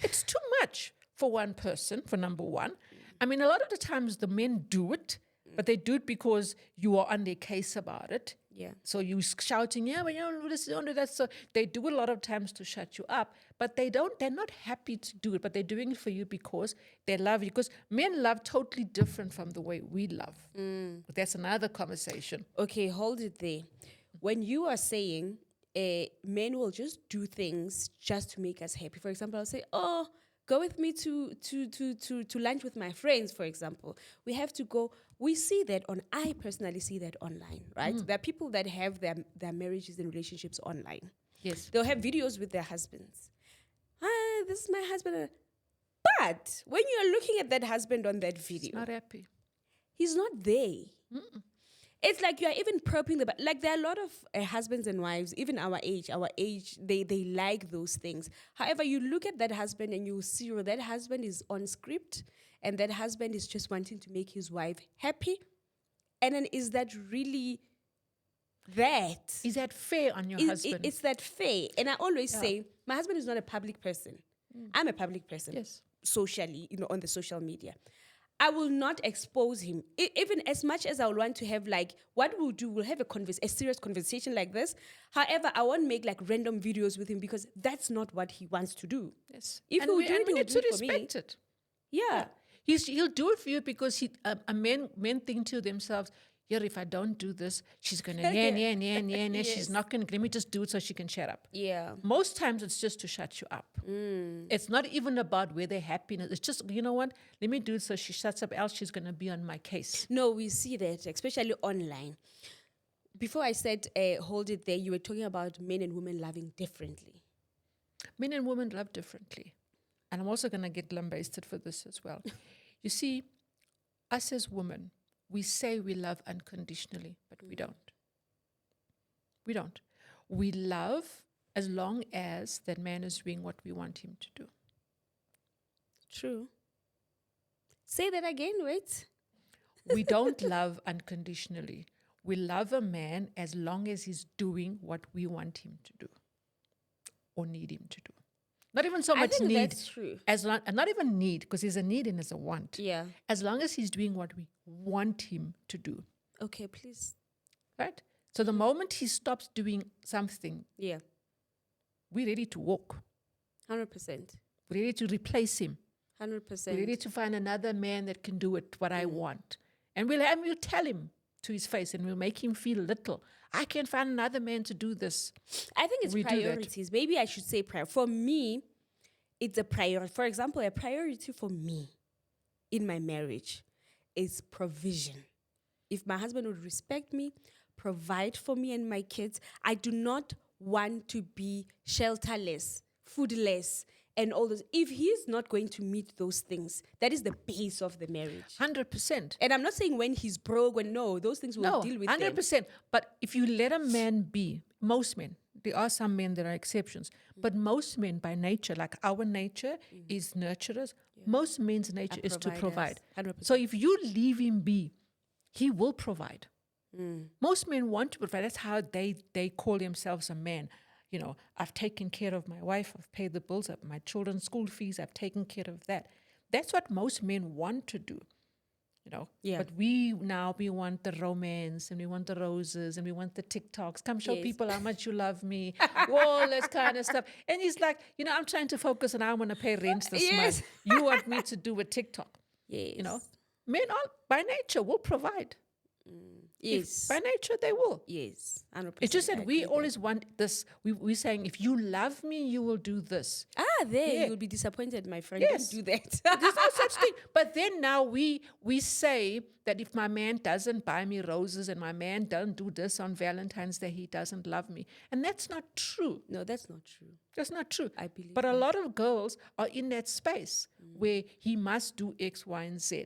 It's too much for one person, for number one. I mean, a lot of the times the men do it, but they do it because you are on their case about it. Yeah. So you shouting, yeah, but you don't do this, you don't do that. So they do it a lot of times to shut you up, but they're not happy to do it, but they're doing it for you because they love you. Because men love totally different from the way we love. But that's another conversation. Okay, hold it there. When you are saying men will just do things just to make us happy. For example, I'll say, oh, go with me to lunch with my friends, for example. We have to go. We see that I personally see that online, right? There are people that have their marriages and relationships online. Yes. They'll have videos with their husbands. This is my husband. But when you are looking at that husband on that video, Not happy. he's not there. It's like you are even propping like there are a lot of husbands and wives, even our age, they like those things. However, you look at that husband and you see that husband is on script and that husband is just wanting to make his wife happy. And then is that really that? Is that fair on your husband? It's that fair. And I always say, my husband is not a public person. I'm a public person. Yes. Socially, on the social media. I will not expose him. Even as much as I would want to have what we'll do, we'll have a serious conversation like this. However, I won't make random videos with him because that's not what he wants to do. Yes. If and he'll we, do and it, we he'll need do to it for me. respect it. Yeah. He'll do it for you because men think to themselves, yeah, if I don't do this, she's going to, Yes. she's not going to, let me just do it so she can shut up. Yeah. Most times it's just to shut you up. It's not even about where they're happy. It's just, you know what, let me do it so she shuts up, else she's going to be on my case. No, we see that, especially online. Before I said hold it there, you were talking about men and women loving differently. Men and women love differently. And I'm also going to get lambasted for this as well. You see, us as women, we say we love unconditionally, but we don't. We don't. We love as long as that man is doing what we want him to do. True. Say that again, wait. We don't love unconditionally. We love a man as long as he's doing what we want him to do or need him to do. Not even so I much think need. that's true. Not even need, because there's a need and there's a want. Yeah. As long as he's doing what we want him to do. Okay, please. Right? So the moment he stops doing something, Yeah. we're ready to walk. 100%. We're ready to replace him. 100%. We're ready to find another man that can do it what I want. And we'll tell him to his face, and we'll make him feel little. I can find another man to do this. I think it's We do that. priorities. Maybe I should say for me, it's a priority. For example, a priority for me in my marriage is provision. If my husband would respect me, provide for me and my kids, I do not want to be shelterless, foodless, and all those. If he's not going to meet those things, that is the base of the marriage. 100%. And I'm not saying when he's broke, those things we'll deal with 100%. them. But if you let a man be, most men, there are some men that are exceptions, but most men by nature, like our nature is nurturers, most men's nature is to provide. 100%. So if you leave him be, he will provide. Most men want to provide. That's how they call themselves a man. You know, I've taken care of my wife, I've paid the bills, my children's school fees, I've taken care of that. That's what most men want to do. You know, but we want the romance, and we want the roses, and we want the TikToks. Come show people how much you love me, all this kind of stuff. And he's like, I'm trying to focus, and I want to pay rent this month. You want me to do a TikTok? Yes. You know, men are by nature will provide. Yes. By nature, they will. Yes. 100%. It's just that we always want this. We're saying, if you love me, you will do this. You'll be disappointed, my friend. Yes. Don't do that. There's no such thing. But then now we say that if my man doesn't buy me roses and my man doesn't do this on Valentine's Day, he doesn't love me. And that's not true. No, that's not true. That's not true. I believe But a lot of girls are in that space where he must do X, Y, and Z.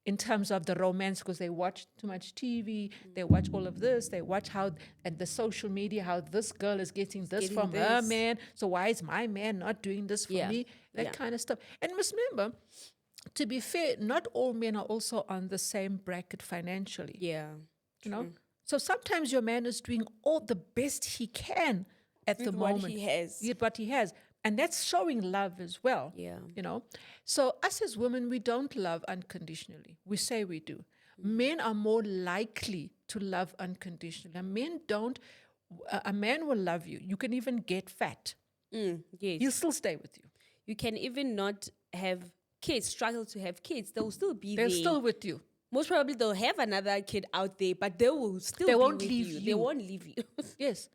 In terms of the romance, because they watch too much TV, they watch all of this, they watch how, and the social media, how this girl is getting this from her man, so why is my man not doing this for me? That kind of stuff. And you must remember, to be fair, not all men are also on the same bracket financially. Yeah. You know? So sometimes your man is doing all the best he can at the moment. What he has. With what he has. And that's showing love as well. Yeah. You know? So us as women, we don't love unconditionally. We say we do. Men are more likely to love unconditionally. A man will love you. You can even get fat. Yes. He'll still stay with you. You can even not have kids, struggle to have kids. They'll still be They're there. still with you. Most probably they'll have another kid out there, but they will still be won't with leave you. you. They won't leave you. Yes.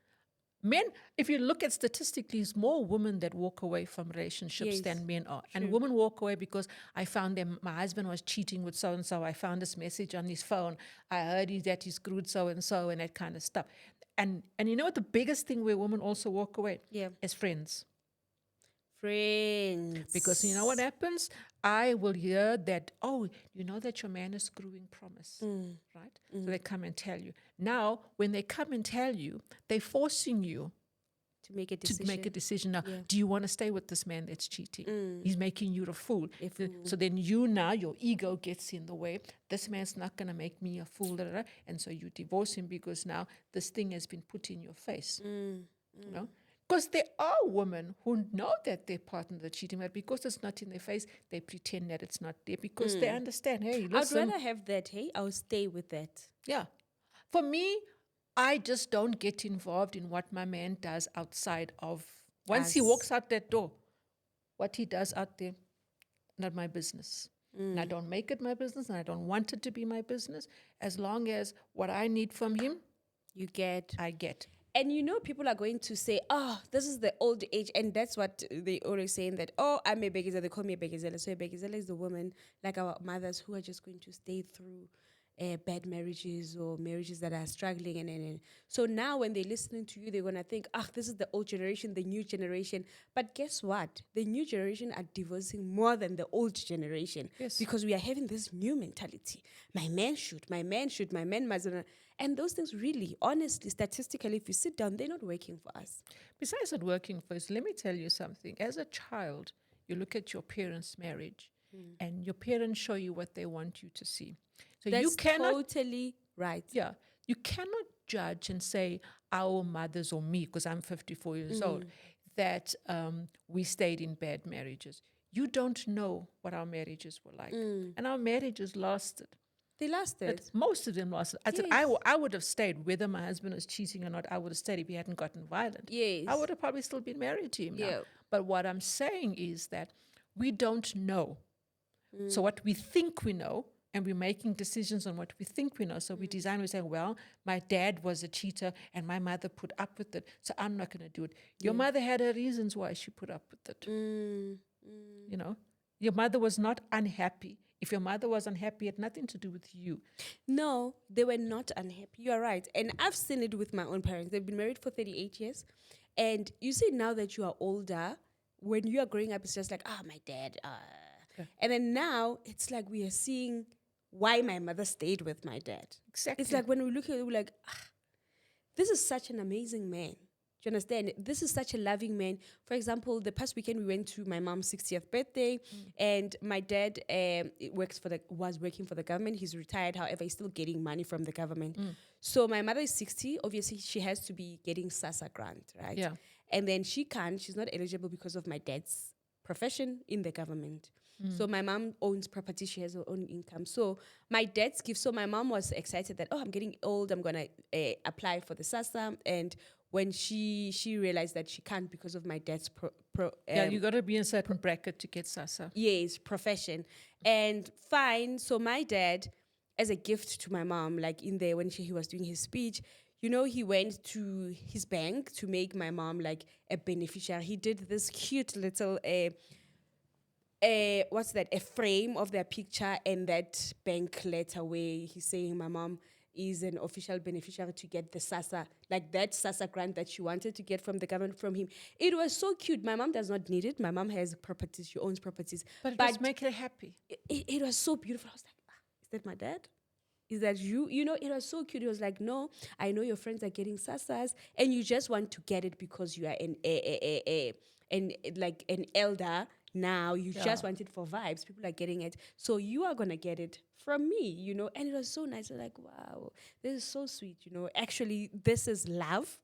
Men, if you look at statistically, it's more women that walk away from relationships than men are. And women walk away because I found my husband was cheating with so-and-so. I found this message on his phone. I heard that he screwed so-and-so and that kind of stuff. And you know what the biggest thing where women also walk away? Yeah. As friends. Friends. Because you know what happens? I will hear that, you know that your man is screwing promise, right? So they come and tell you. Now, when they come and tell you, they're forcing you to make a decision. Now, do you want to stay with this man that's cheating? He's making you a fool. So then your ego gets in the way. This man's not going to make me a fool. And so you divorce him because now this thing has been put in your face. You know? Because there are women who know that their partner is cheating, but because it's not in their face, they pretend that it's not there because they understand, hey, listen. I'd rather have that, hey, I'll stay with that. Yeah. For me, I just don't get involved in what my man does outside of, once he walks out that door, what he does out there, not my business. And I don't make it my business, and I don't want it to be my business. As long as what I need from him, I get. And people are going to say, this is the old age. And that's what they always saying that, I'm a begizela. They call me a begizela. So a begizela is the woman, like our mothers, who are just going to stay through bad marriages or marriages that are struggling. And so now when they're listening to you, they're going to think, this is the old generation, the new generation. But guess what? The new generation are divorcing more than the old generation. Yes. Because we are having this new mentality. My man must. And those things really, honestly, statistically, if you sit down, they're not working for us. Besides not working for us, let me tell you something. As a child, you look at your parents' marriage and your parents show you what they want you to see. So That's you cannot, totally right. Yeah. You cannot judge and say our mothers or me, because I'm 54 years old, that we stayed in bad marriages. You don't know what our marriages were like. And our marriages lasted. They lasted. But most of them lasted. I said, Yes. I would have stayed, whether my husband was cheating or not, I would have stayed if he hadn't gotten violent. Yes. I would have probably still been married to him now. Yeah. But what I'm saying is that we don't know. Mm. So what we think we know, and we're making decisions on what we think we know. So we design, we say, well, my dad was a cheater and my mother put up with it, so I'm not going to do it. Your mother had her reasons why she put up with it. You know, your mother was not unhappy. If your mother was unhappy, it had nothing to do with you. No, they were not unhappy. You are right. And I've seen it with my own parents. They've been married for 38 years. And you see, now that you are older, when you are growing up, it's just like, my dad. And then now it's like we are seeing why my mother stayed with my dad. Exactly. It's like when we look at it, we're like, this is such an amazing man. Do you understand? This is such a loving man. For example, the past weekend we went to my mom's 60th birthday, and my dad was working for the government. He's retired, however, he's still getting money from the government. So my mother is 60. Obviously, she has to be getting SASA grant, right? Yeah. And then she's not eligible because of my dad's profession in the government. So my mom owns property. She has her own income. So my dad's gift. So my mom was excited that, I'm getting old. I'm going to apply for the SASA. And when she realized that she can't because of my dad's you got to be in a certain bracket to get SASA. Yes, profession. And fine. So my dad, as a gift to my mom, like in there when he was doing his speech, he went to his bank to make my mom like a beneficiary. He did this cute little a frame of their picture and that bank letter where he's saying my mom is an official beneficiary to get the SASA, like that SASA grant that she wanted to get from the government from him. It was so cute. My mom does not need it. My mom has properties. She owns properties. But it was make her happy. It was so beautiful. I was like, is that my dad? Is that you? It was so cute. It was like, no, I know your friends are getting SASAs and you just want to get it because you are an elder. Now you just want it for vibes. People are getting it. So you are going to get it from me, And it was so nice. I was like, wow, this is so sweet, Actually, this is love.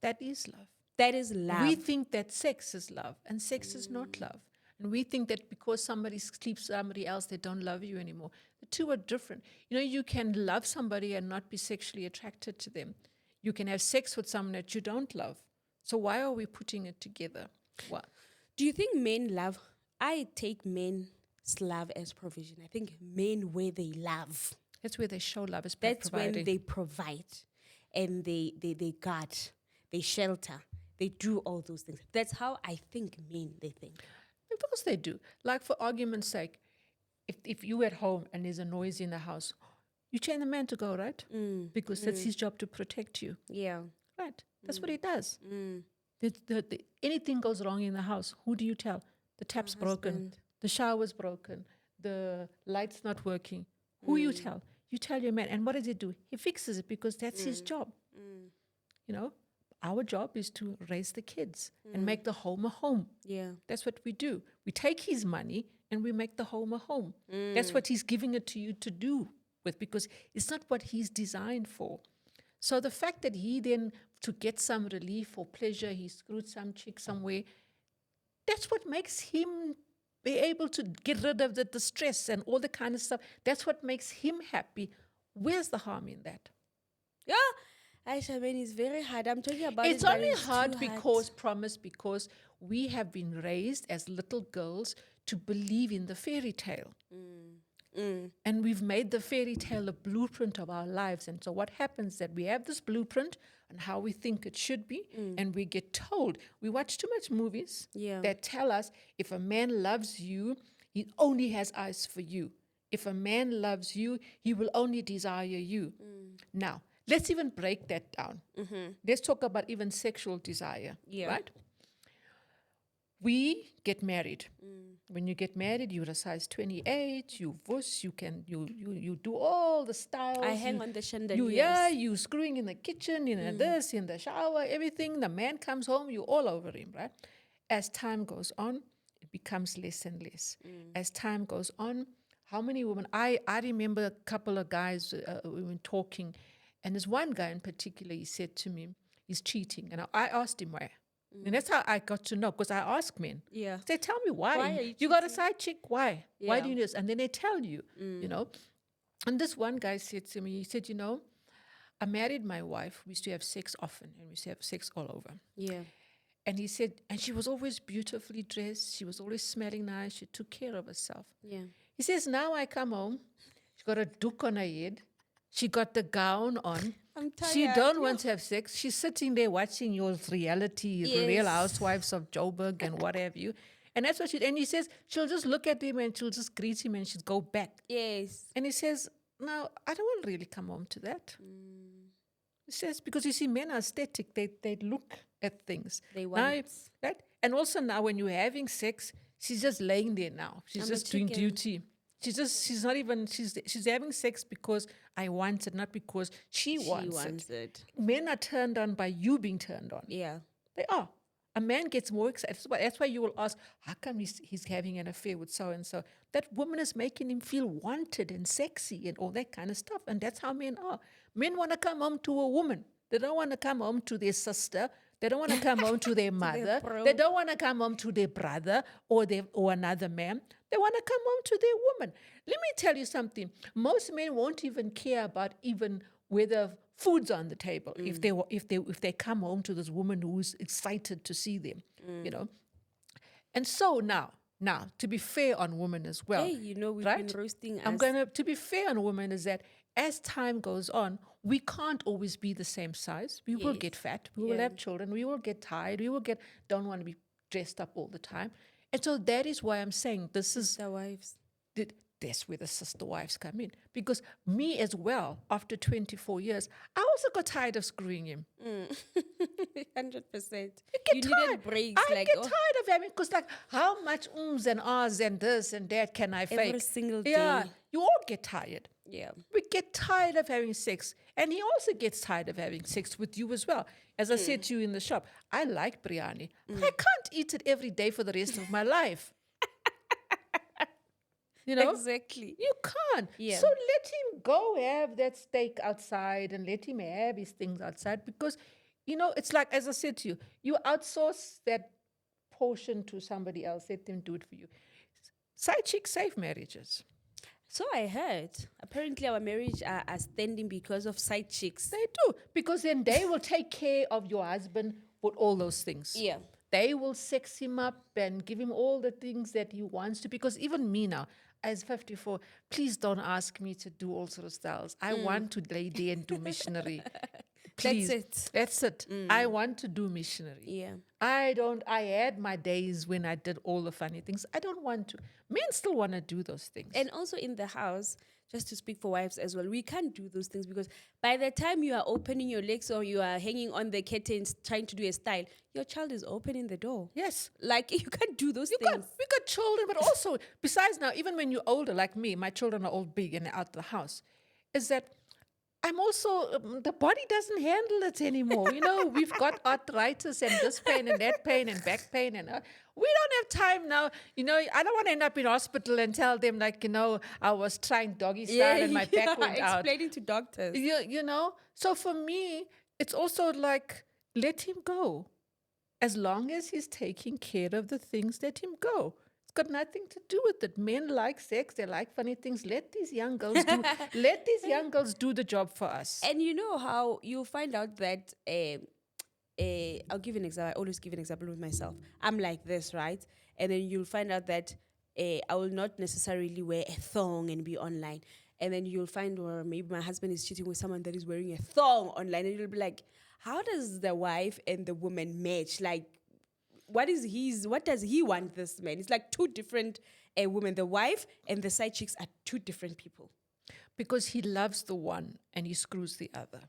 That is love. That is love. We think that sex is love, and sex is not love. And we think that because somebody sleeps with somebody else, they don't love you anymore. The two are different. You can love somebody and not be sexually attracted to them. You can have sex with someone that you don't love. So why are we putting it together? What? Do you think men love? I take men's love as provision. I think men, where they love. That's where they show love is by That's providing. when they provide and they guard, they shelter, they do all those things. That's how I think men, they think. Of course they do. Like for argument's sake, if you at home and there's a noise in the house, you train the man to go, right? Because that's his job to protect you. Yeah. Right. That's what he does. Anything goes wrong in the house, who do you tell? The tap's broken, the shower's broken, the light's not working. Who you tell? You tell your man. And what does he do? He fixes it because that's his job. Our job is to raise the kids and make the home a home. Yeah. That's what we do. We take his money and we make the home a home. That's what he's giving it to you to do with, because it's not what he's designed for. So the fact that he then, to get some relief or pleasure, he screwed some chick somewhere, that's what makes him be able to get rid of the stress and all the kind of stuff. That's what makes him happy. Where's the harm in that? Yeah. Shamain, it's very hard. I'm talking about it's it, but only it's hard too because we have been raised as little girls to believe in the fairy tale. And we've made the fairy tale a blueprint of our lives. And so what happens is that we have this blueprint on how we think it should be, and we get told. We watch too much movies that tell us if a man loves you, he only has eyes for you. If a man loves you, he will only desire you. Now, let's even break that down. Let's talk about even sexual desire, right? We get married. When you get married, you're a size 28, you vuss, you do all the styles. I hang on the chandeliers. You screwing in the kitchen, this, in the shower, everything. The man comes home, you're all over him, right? As time goes on, it becomes less and less. As time goes on, how many women? I remember a couple of guys, we were talking, and there's one guy in particular, he said to me, he's cheating. And I asked him why. And that's how I got to know, because I ask men. Yeah. They tell me why. Why are you got a side chick? Why? Why Yeah. do you do this? And then they tell you, And this one guy said to me, he said, I married my wife. We used to have sex often, and we used to have sex all over. Yeah. And he said, and she was always beautifully dressed. She was always smelling nice. She took care of herself. Yeah. He says, now I come home. She got a doek on her head. She got the gown on. I'm She tired. don't want to have sex. She's sitting there watching your reality, the Real Yes. Housewives of Joburg and what have you. And that's what and he says, she'll just look at him and she'll just greet him and she'll go back. Yes. And he says, no, I don't want to really come home to that. He says, because you see, men are aesthetic. They look at things. They Now, want. right? And also now when you're having sex, she's just laying there now. She's I'm a just doing chicken. duty. She's not even, she's having sex because I want it, not because she wants it. Men are turned on by you being turned on. Yeah. They are. A man gets more excited. That's why you will ask, how come he's having an affair with so-and-so? That woman is making him feel wanted and sexy and all that kind of stuff. And that's how men are. Men want to come home to a woman. They don't want to come home to their sister. They don't want to come home to their mother. bro. They don't want to come home to their brother or another man. They want to come home to their woman. Let me tell you something. Most men won't even care about even whether food's on the table if they come home to this woman who's excited to see them, And so now to be fair on women as well. Hey, we've right? been roasting I'm us. gonna to be fair on women is that as time goes on, we can't always be the same size. We will Yes. get fat. We will Yeah. have children. We will get tired. We will don't want to be dressed up all the time. And so that is why I'm saying this is Our wives. that's where the sister wives come in. Because me as well, after 24 years, I also got tired of screwing him. 100%. You get needed tired. breaks. I like, get tired of having, because how much ums and ahs and this and that can I fake? every single Yeah, day. you all get tired. Yeah. We get tired of having sex. And he also gets tired of having sex with you as well. As I said to you in the shop, I like biryani. But I can't eat it every day for the rest of my life. Exactly. You can't. Yeah. So let him go have that steak outside and let him have his things outside because, it's like, as I said to you, you outsource that portion to somebody else. Let them do it for you. Side chicks save marriages. So I heard. Apparently, our marriage are standing because of side chicks. They do. Because then they will take care of your husband with all those things. Yeah. They will sex him up and give him all the things that he wants to. Because even me now, as 54, please don't ask me to do all sorts of styles. I want to lay there and do missionary. Please. That's it. I want to do missionary. Yeah. I had my days when I did all the funny things. I don't want to. Men still want to do those things. And also in the house, just to speak for wives as well, we can't do those things because by the time you are opening your legs or you are hanging on the curtains trying to do a style, your child is opening the door. Yes. Like you can't do those things. We got children, but also, besides now, even when you're older, like me, my children are all big and out the house, is that I'm also, the body doesn't handle it anymore. We've got arthritis and this pain and that pain and back pain. And we don't have time now. I don't want to end up in hospital and tell them, I was trying doggy style and my back went out. Explaining to doctors. So for me, it's also like, let him go. As long as he's taking care of the things, let him go. It's got nothing to do with it. Men like sex, they like funny things. Let these young girls do the job for us. And you know how you find out that I'll give an example. I always give an example with myself. I'm like this, right? And then you'll find out that I will not necessarily wear a thong and be online. And then you'll find, or maybe my husband is cheating with someone that is wearing a thong online, and you'll be like, how does the wife and the woman match? Like, what does he want this man? It's like two different women. The wife and the side chicks are two different people. Because he loves the one and he screws the other.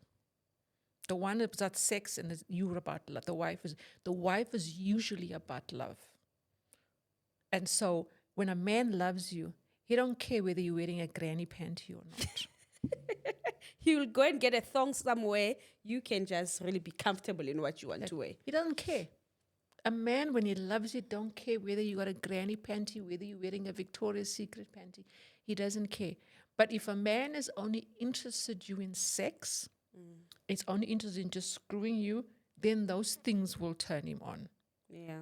The one is about sex and you're about love. The wife is usually about love. And so when a man loves you, he don't care whether you're wearing a granny panty or not. He will go and get a thong somewhere. You can just really be comfortable in what you want to wear. He doesn't care. A man, when he loves you, don't care whether you got a granny panty, whether you're wearing a Victoria's Secret panty. He doesn't care. But if a man is only interested you in sex, it's only interested in just screwing you, then those things will turn him on. Yeah.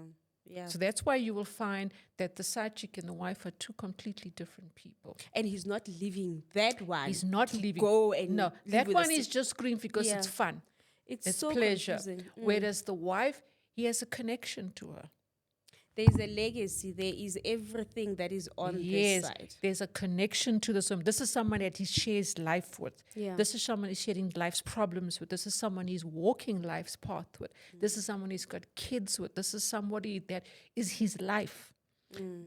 Yeah. So that's why you will find that the side chick and the wife are two completely different people. And he's not leaving that one. He's not to leaving. Go and No, live that with one a is just green because Yeah. it's fun. It's so pleasure. confusing. Whereas the wife, he has a connection to her. There's a legacy. There is everything that is on this Yes, side. there's a connection to this woman. This is someone that he shares life with. Yeah. This is someone he's sharing life's problems with. This is someone he's walking life's path with. This is someone he's got kids with. This is somebody that is his life.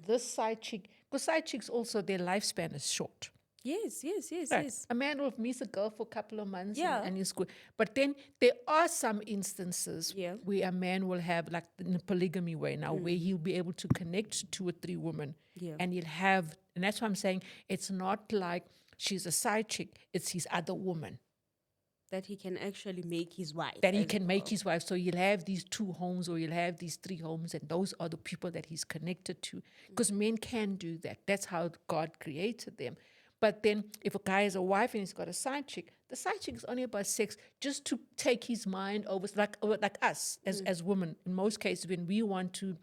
This side chick, because side chicks also, their lifespan is short. Yes, yes, yes, Right. yes. A man will meet a girl for a couple of months Yeah. and he's good. But then there are some instances Yeah. where a man will have, like in a polygamy way now, where he'll be able to connect to 2 or 3 women. Yeah. And he'll have, and that's why I'm saying it's not like she's a side chick, it's his other woman That he can actually make his wife. that he as can well. make his wife. So he'll have these 2 homes or he'll have these 3 homes, and those are the people that he's connected to. Because men can do that. That's how God created them. But then if a guy has a wife and he's got a side chick, the side chick is only about sex just to take his mind over, like us as women. In most cases, when we want to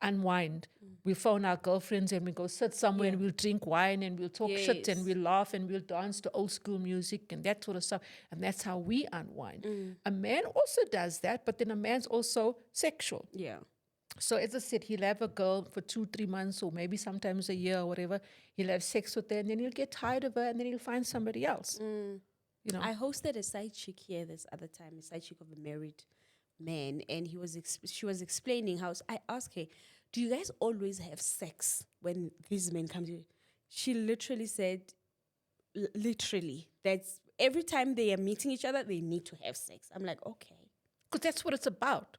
unwind, we phone our girlfriends and we go sit somewhere and we'll drink wine and we'll talk shit and Yes. we'll laugh and we'll dance to old school music and that sort of stuff. And that's how we unwind. A man also does that, but then a man's also sexual. Yeah. So as I said, he'll have a girl for 2-3 months or maybe sometimes a year or whatever. He'll have sex with her and then he'll get tired of her and then he'll find somebody else. You know, I hosted a side chick here this other time, a side chick of a married man, and she was explaining how I asked her, "Do you guys always have sex when these men come to you?" She literally said, literally, that's every time they are meeting each other, they need to have sex. I'm like, okay. because that's what it's about.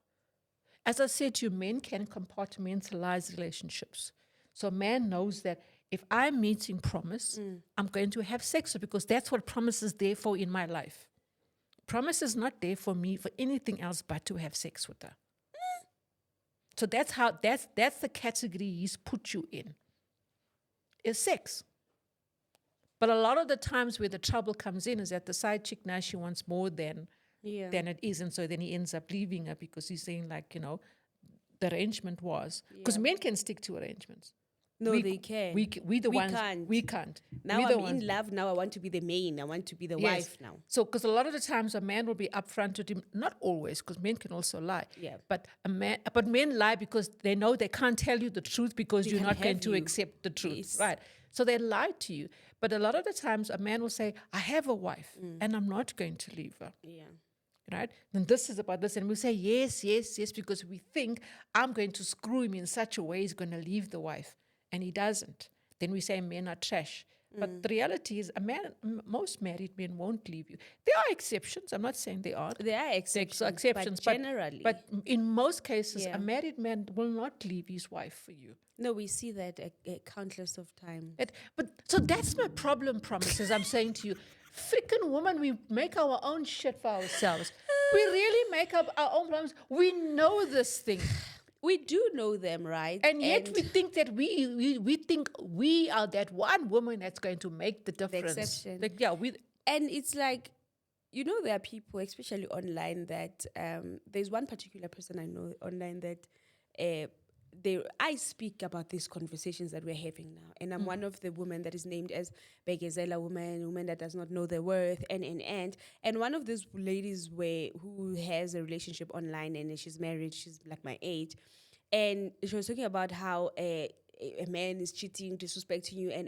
As I said to you, men can compartmentalize relationships. So a man knows that if I'm meeting promise, I'm going to have sex with her because that's what promise is there for in my life. Promise is not there for me for anything else but to have sex with her. So that's the category he's put you in. Is sex. But a lot of the times where the trouble comes in is that the side chick now she wants more than it is, and so then he ends up leaving her because he's saying like, the arrangement was because men can stick to arrangements. No, we, they can. We the We ones can't. we can't. Now we the I'm ones- in love. Now I want to be the main. I want to be the Yes. wife now. So, because a lot of the times a man will be upfront with him, not always, because men can also lie. Yeah. But men lie because they know they can't tell you the truth because They you're can not going have to you. accept the truth, Yes. right? So they lie to you. But a lot of the times a man will say, "I have a wife, and I'm not going to leave her." Yeah. Right? Then this is about this. And we say, yes, yes, yes, because we think I'm going to screw him in such a way he's going to leave the wife. And he doesn't. Then we say men are trash. But the reality is most married men won't leave you. There are exceptions. I'm not saying they aren't. There are exceptions, Exceptions, but generally. But in most cases, Yeah. a married man will not leave his wife for you. no, we see that a countless of times. So that's my problem, promises. I'm saying to you, freaking woman, we make our own shit for ourselves. We really make up our own problems. We know this thing. We do know them, right? And yet we think that we think we are that one woman that's going to make the difference. exception. Like, And it's like, there are people, especially online, that there's one particular person I know online that I speak about these conversations that we're having now. And I'm one of the women that is named as Begezela woman that does not know their worth, and one of these ladies who has a relationship online and she's married, she's like my age, and she was talking about how a man is cheating, disrespecting you, and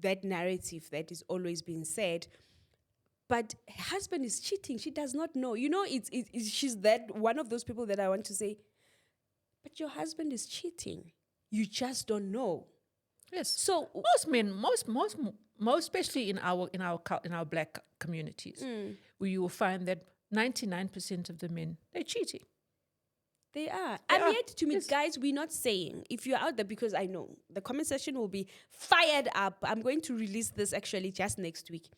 that narrative that is always being said. But her husband is cheating. She does not know. She's that one of those people that I want to say, but your husband is cheating. You just don't know. yes. So Most men, most, especially in our black communities, where you will find that 99% of the men they're cheating. they are. They And are. yet, to me, Yes. guys, we're not saying, if you're out there, because I know the comment section will be fired up. I'm going to release this actually just next week.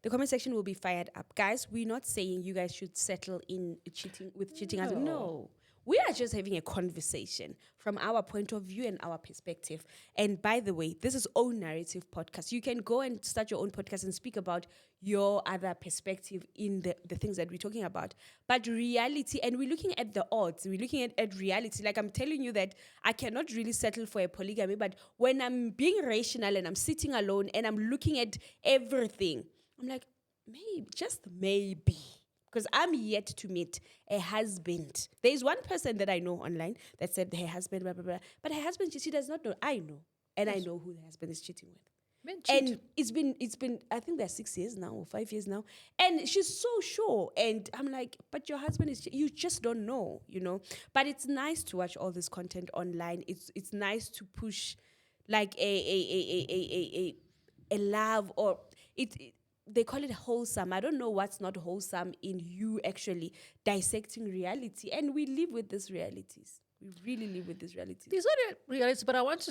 The comment section will be fired up. Guys, we're not saying you guys should settle in cheating with cheating husband. No. We are just having a conversation from our point of view and our perspective. And by the way, this is Own Narrative Podcast. You can go and start your own podcast and speak about your other perspective in the things that we're talking about. But reality, and we're looking at the odds, we're looking at reality. Like I'm telling you that I cannot really settle for a polygamy, but when I'm being rational and I'm sitting alone and I'm looking at everything, I'm like, maybe, just maybe. Because I'm yet to meet a husband. There is one person that I know online that said her husband, blah, blah, blah. But her husband, she does not know. I know. And I know who the husband is cheating with. Men cheat. And it's been, I think they're 6 years now or 5 years now. And she's so sure. And I'm like, but your husband is, you just don't know, you know. But it's nice to watch all this content online. It's nice to push like a love, or they call it wholesome. I don't know what's not wholesome in you actually dissecting reality. And we live with these realities. We really live with these realities. These are the realities, but I want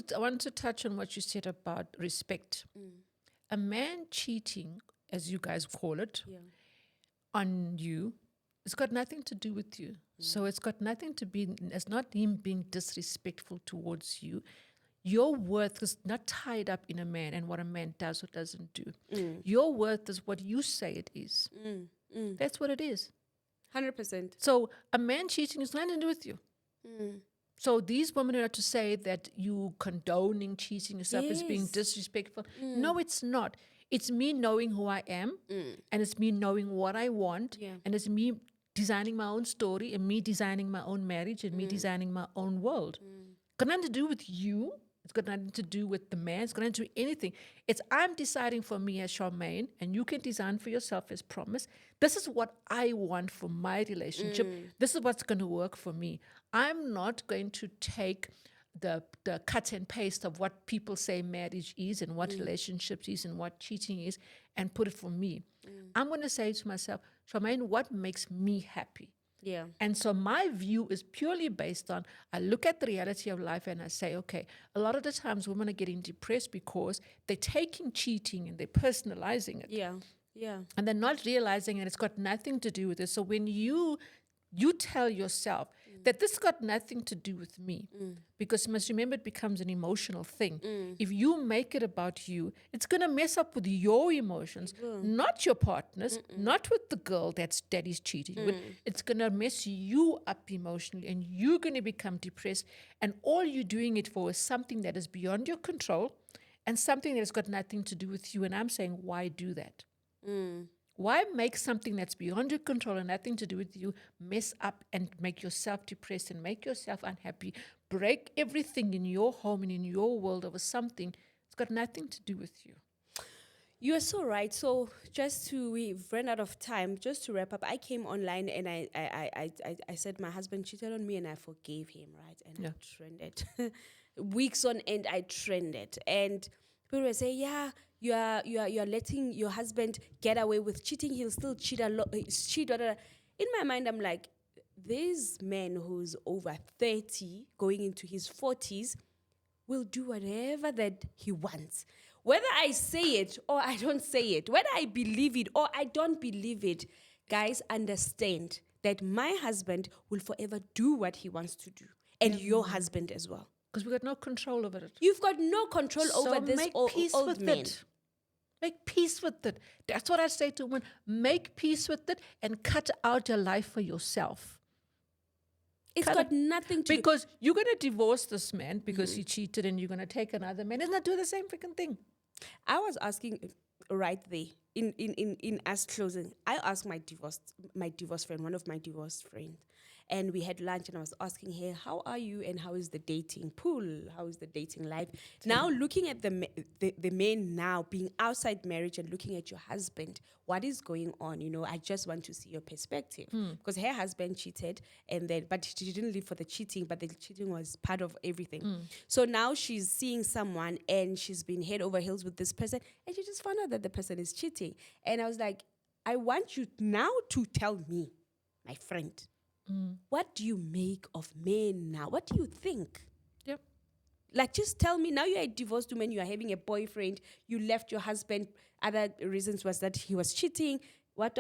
to touch on what you said about respect. A man cheating, as you guys call it, on you, it's got nothing to do with you. So it's got nothing to be, it's not him being disrespectful towards you. Your worth is not tied up in a man and what a man does or doesn't do. Your worth is what you say it is. That's what it is. 100%. So a man cheating is nothing to do with you. So these women are to say that you condoning cheating yourself is being disrespectful. No, it's not. It's me knowing who I am, and it's me knowing what I want, and it's me designing my own story, and me designing my own marriage, and me designing my own world. Got nothing to do with you. It's got nothing to do with the man. It's got nothing to do with anything. It's I'm deciding for me as Charmaine, and you can design for yourself as Promise. This is what I want for my relationship. This is what's going to work for me. I'm not going to take the cut and paste of what people say marriage is and what relationships is and what cheating is and put it for me. I'm going to say to myself, Charmaine, what makes me happy? Yeah. And so my view is purely based on, I look at the reality of life and I say, okay, a lot of the times women are getting depressed because they're taking cheating and they're personalizing it. Yeah. Yeah. And they're not realizing that it's got nothing to do with it. So when you tell yourself that this got nothing to do with me, because you must remember it becomes an emotional thing. If you make it about you, it's going to mess up with your emotions, not your partner's, not with the girl that is cheating with. It's going to mess you up emotionally, and you're going to become depressed. And all you're doing it for is something that is beyond your control and something that has got nothing to do with you. And I'm saying, why do that? Why make something that's beyond your control and nothing to do with you mess up and make yourself depressed and make yourself unhappy, break everything in your home and in your world over something that's got nothing to do with you? You are so right. So we've run out of time. Just to wrap up, I came online and I said my husband cheated on me and I forgave him, right? And I trended. Weeks on end, I trended. And people were saying, yeah, you are letting your husband get away with cheating. He'll still cheat a lot. In my mind, I'm like, this man who's over 30, going into his 40s, will do whatever that he wants. Whether I say it or I don't say it, whether I believe it or I don't believe it, guys, understand that my husband will forever do what he wants to do. And your husband as well. Because we got no control over it. You've got no control over this old man. Make peace with it. That's what I say to women. Make peace with it and cut out your life for yourself. It's got nothing to do. Because you're going to divorce this man because he cheated and you're going to take another man. Isn't that do the same freaking thing? I was asking right there in us closing. I asked my divorce friend, one of my divorce friends, and we had lunch and I was asking her, how are you and how is the dating pool? How is the dating life? Now looking at the men now being outside marriage and looking at your husband, what is going on? You know, I just want to see your perspective. Because her husband cheated but she didn't live for the cheating, but the cheating was part of everything. So now she's seeing someone and she's been head over heels with this person and she just found out that the person is cheating. And I was like, I want you now to tell me, my friend, what do you make of men now? What do you think? Yep. Like, just tell me, now you're a divorced woman, you are having a boyfriend, you left your husband, other reasons was that he was cheating. what.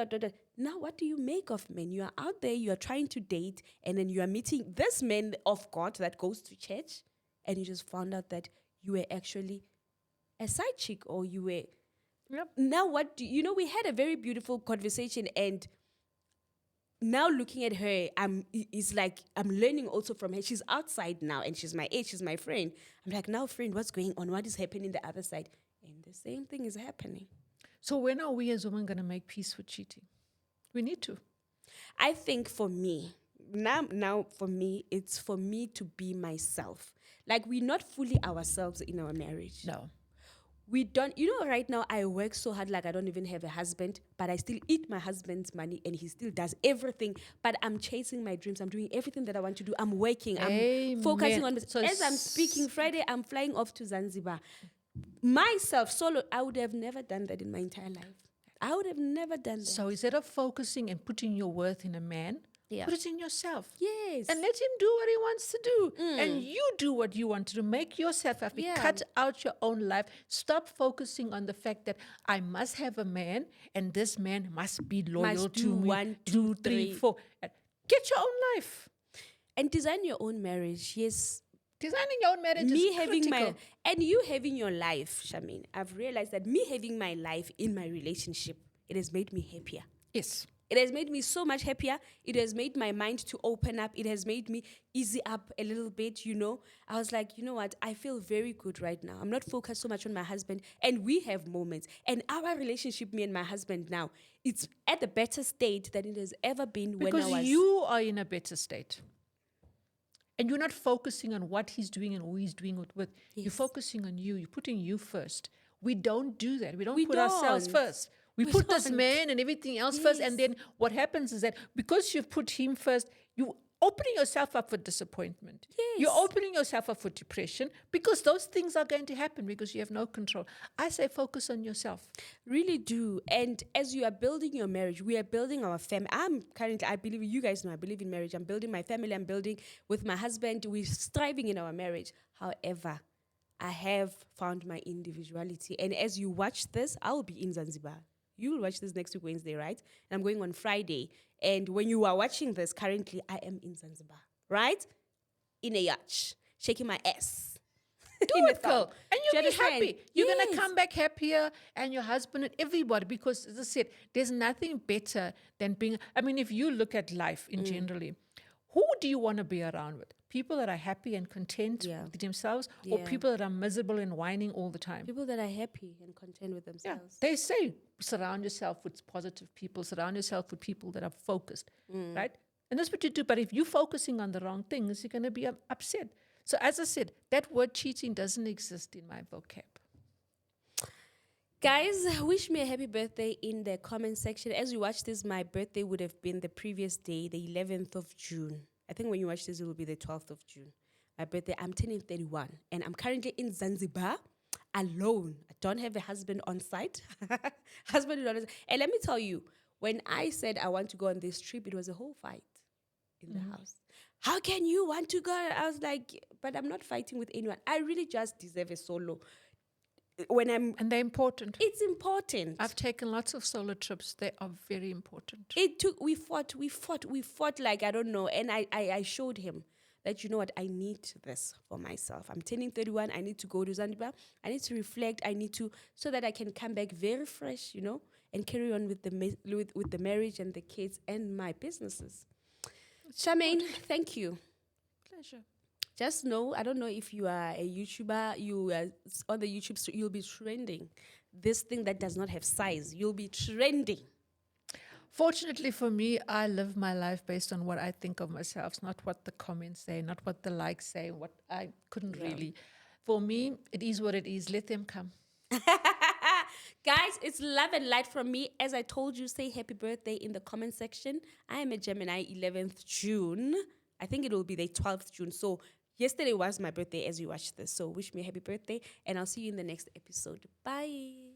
Now, what do you make of men? You are out there, you are trying to date, and then you are meeting this man of God that goes to church, and you just found out that you were actually a side chick, or you were. Yep. Now, what do you know? We had a very beautiful conversation, and now looking at her, it's like I'm learning also from her. She's outside now, and she's my age, she's my friend. I'm like, now, friend, what's going on? What is happening the other side? And the same thing is happening. So when are we as women going to make peace with cheating? We need to. I think for me, now for me, it's for me to be myself. Like, we're not fully ourselves in our marriage. No. We don't, right now I work so hard, like I don't even have a husband, but I still eat my husband's money and he still does everything. But I'm chasing my dreams. I'm doing everything that I want to do. I'm working. I'm focusing on this. So as I'm speaking, Friday, I'm flying off to Zanzibar. Myself, solo, I would have never done that in my entire life. I would have never done that. So instead of focusing and putting your worth in a man, put it in yourself. Yes. And let him do what he wants to do. And you do what you want to do. Make yourself happy. Cut out your own life. Stop focusing on the fact that I must have a man and this man must be loyal to me. 1, 2, 3, 4. Get your own life. And design your own marriage. Yes. Designing your own marriage is critical. And you having your life, Shamain, I've realized that me having my life in my relationship, it has made me happier. Yes. It has made me so much happier. It has made my mind to open up. It has made me easy up a little bit, I was like, you know what? I feel very good right now. I'm not focused so much on my husband. And we have moments. And our relationship, me and my husband now, it's at a better state than it has ever been when I was... Because you are in a better state. And you're not focusing on what he's doing and who he's doing it with. Yes. You're focusing on you. You're putting you first. We don't do that. We don't put ourselves first. We put this man and everything else first. And then what happens is that because you've put him first, you're opening yourself up for disappointment. Yes. You're opening yourself up for depression because those things are going to happen because you have no control. I say focus on yourself. Really do. And as you are building your marriage, we are building our family. I believe, you guys know, I believe in marriage. I'm building my family. I'm building with my husband. We're striving in our marriage. However, I have found my individuality. And as you watch this, I'll be in Zanzibar. You will watch this next week, Wednesday, right? And I'm going on Friday. And when you are watching this, currently, I am in Zanzibar, right? In a yacht, shaking my ass. Do it, girl. And you'll be happy. You're going to come back happier, and your husband and everybody, because, as I said, there's nothing better than being... I mean, if you look at life in generally, who do you want to be around with? People that are happy and content with themselves, or people that are miserable and whining all the time? People that are happy and content with themselves. Yeah. They say surround yourself with positive people, surround yourself with people that are focused, right? And that's what you do. But if you're focusing on the wrong things, you're going to be upset. So as I said, that word cheating doesn't exist in my vocab. Guys, wish me a happy birthday in the comment section. As you watch this, my birthday would have been the previous day, the 11th of June. I think when you watch this, it will be the 12th of June. My birthday, I'm turning 31. And I'm currently in Zanzibar alone. I don't have a husband on site. Husband on site. And let me tell you, when I said I want to go on this trip, it was a whole fight in the house. How can you want to go? I was like, but I'm not fighting with anyone. I really just deserve a solo. And they're important. It's important. I've taken lots of solo trips. They are very important. We fought like, I don't know. And I showed him that, you know what, I need this for myself. I'm turning 31. I need to go to Zanzibar. I need to reflect. So that I can come back very fresh, and carry on with the marriage and the kids and my businesses. Charmaine, thank you. Pleasure. Just know, I don't know if you are a YouTuber, you are on the YouTube, so you'll be trending. This thing that does not have size, you'll be trending. Fortunately for me, I live my life based on what I think of myself, not what the comments say, not what the likes say, what I couldn't really. For me, it is what it is. Let them come. Guys, it's love and light from me. As I told you, say happy birthday in the comment section. I am a Gemini, 11th June. I think it will be the 12th June. So yesterday was my birthday as you watch this. So wish me a happy birthday, and I'll see you in the next episode. Bye.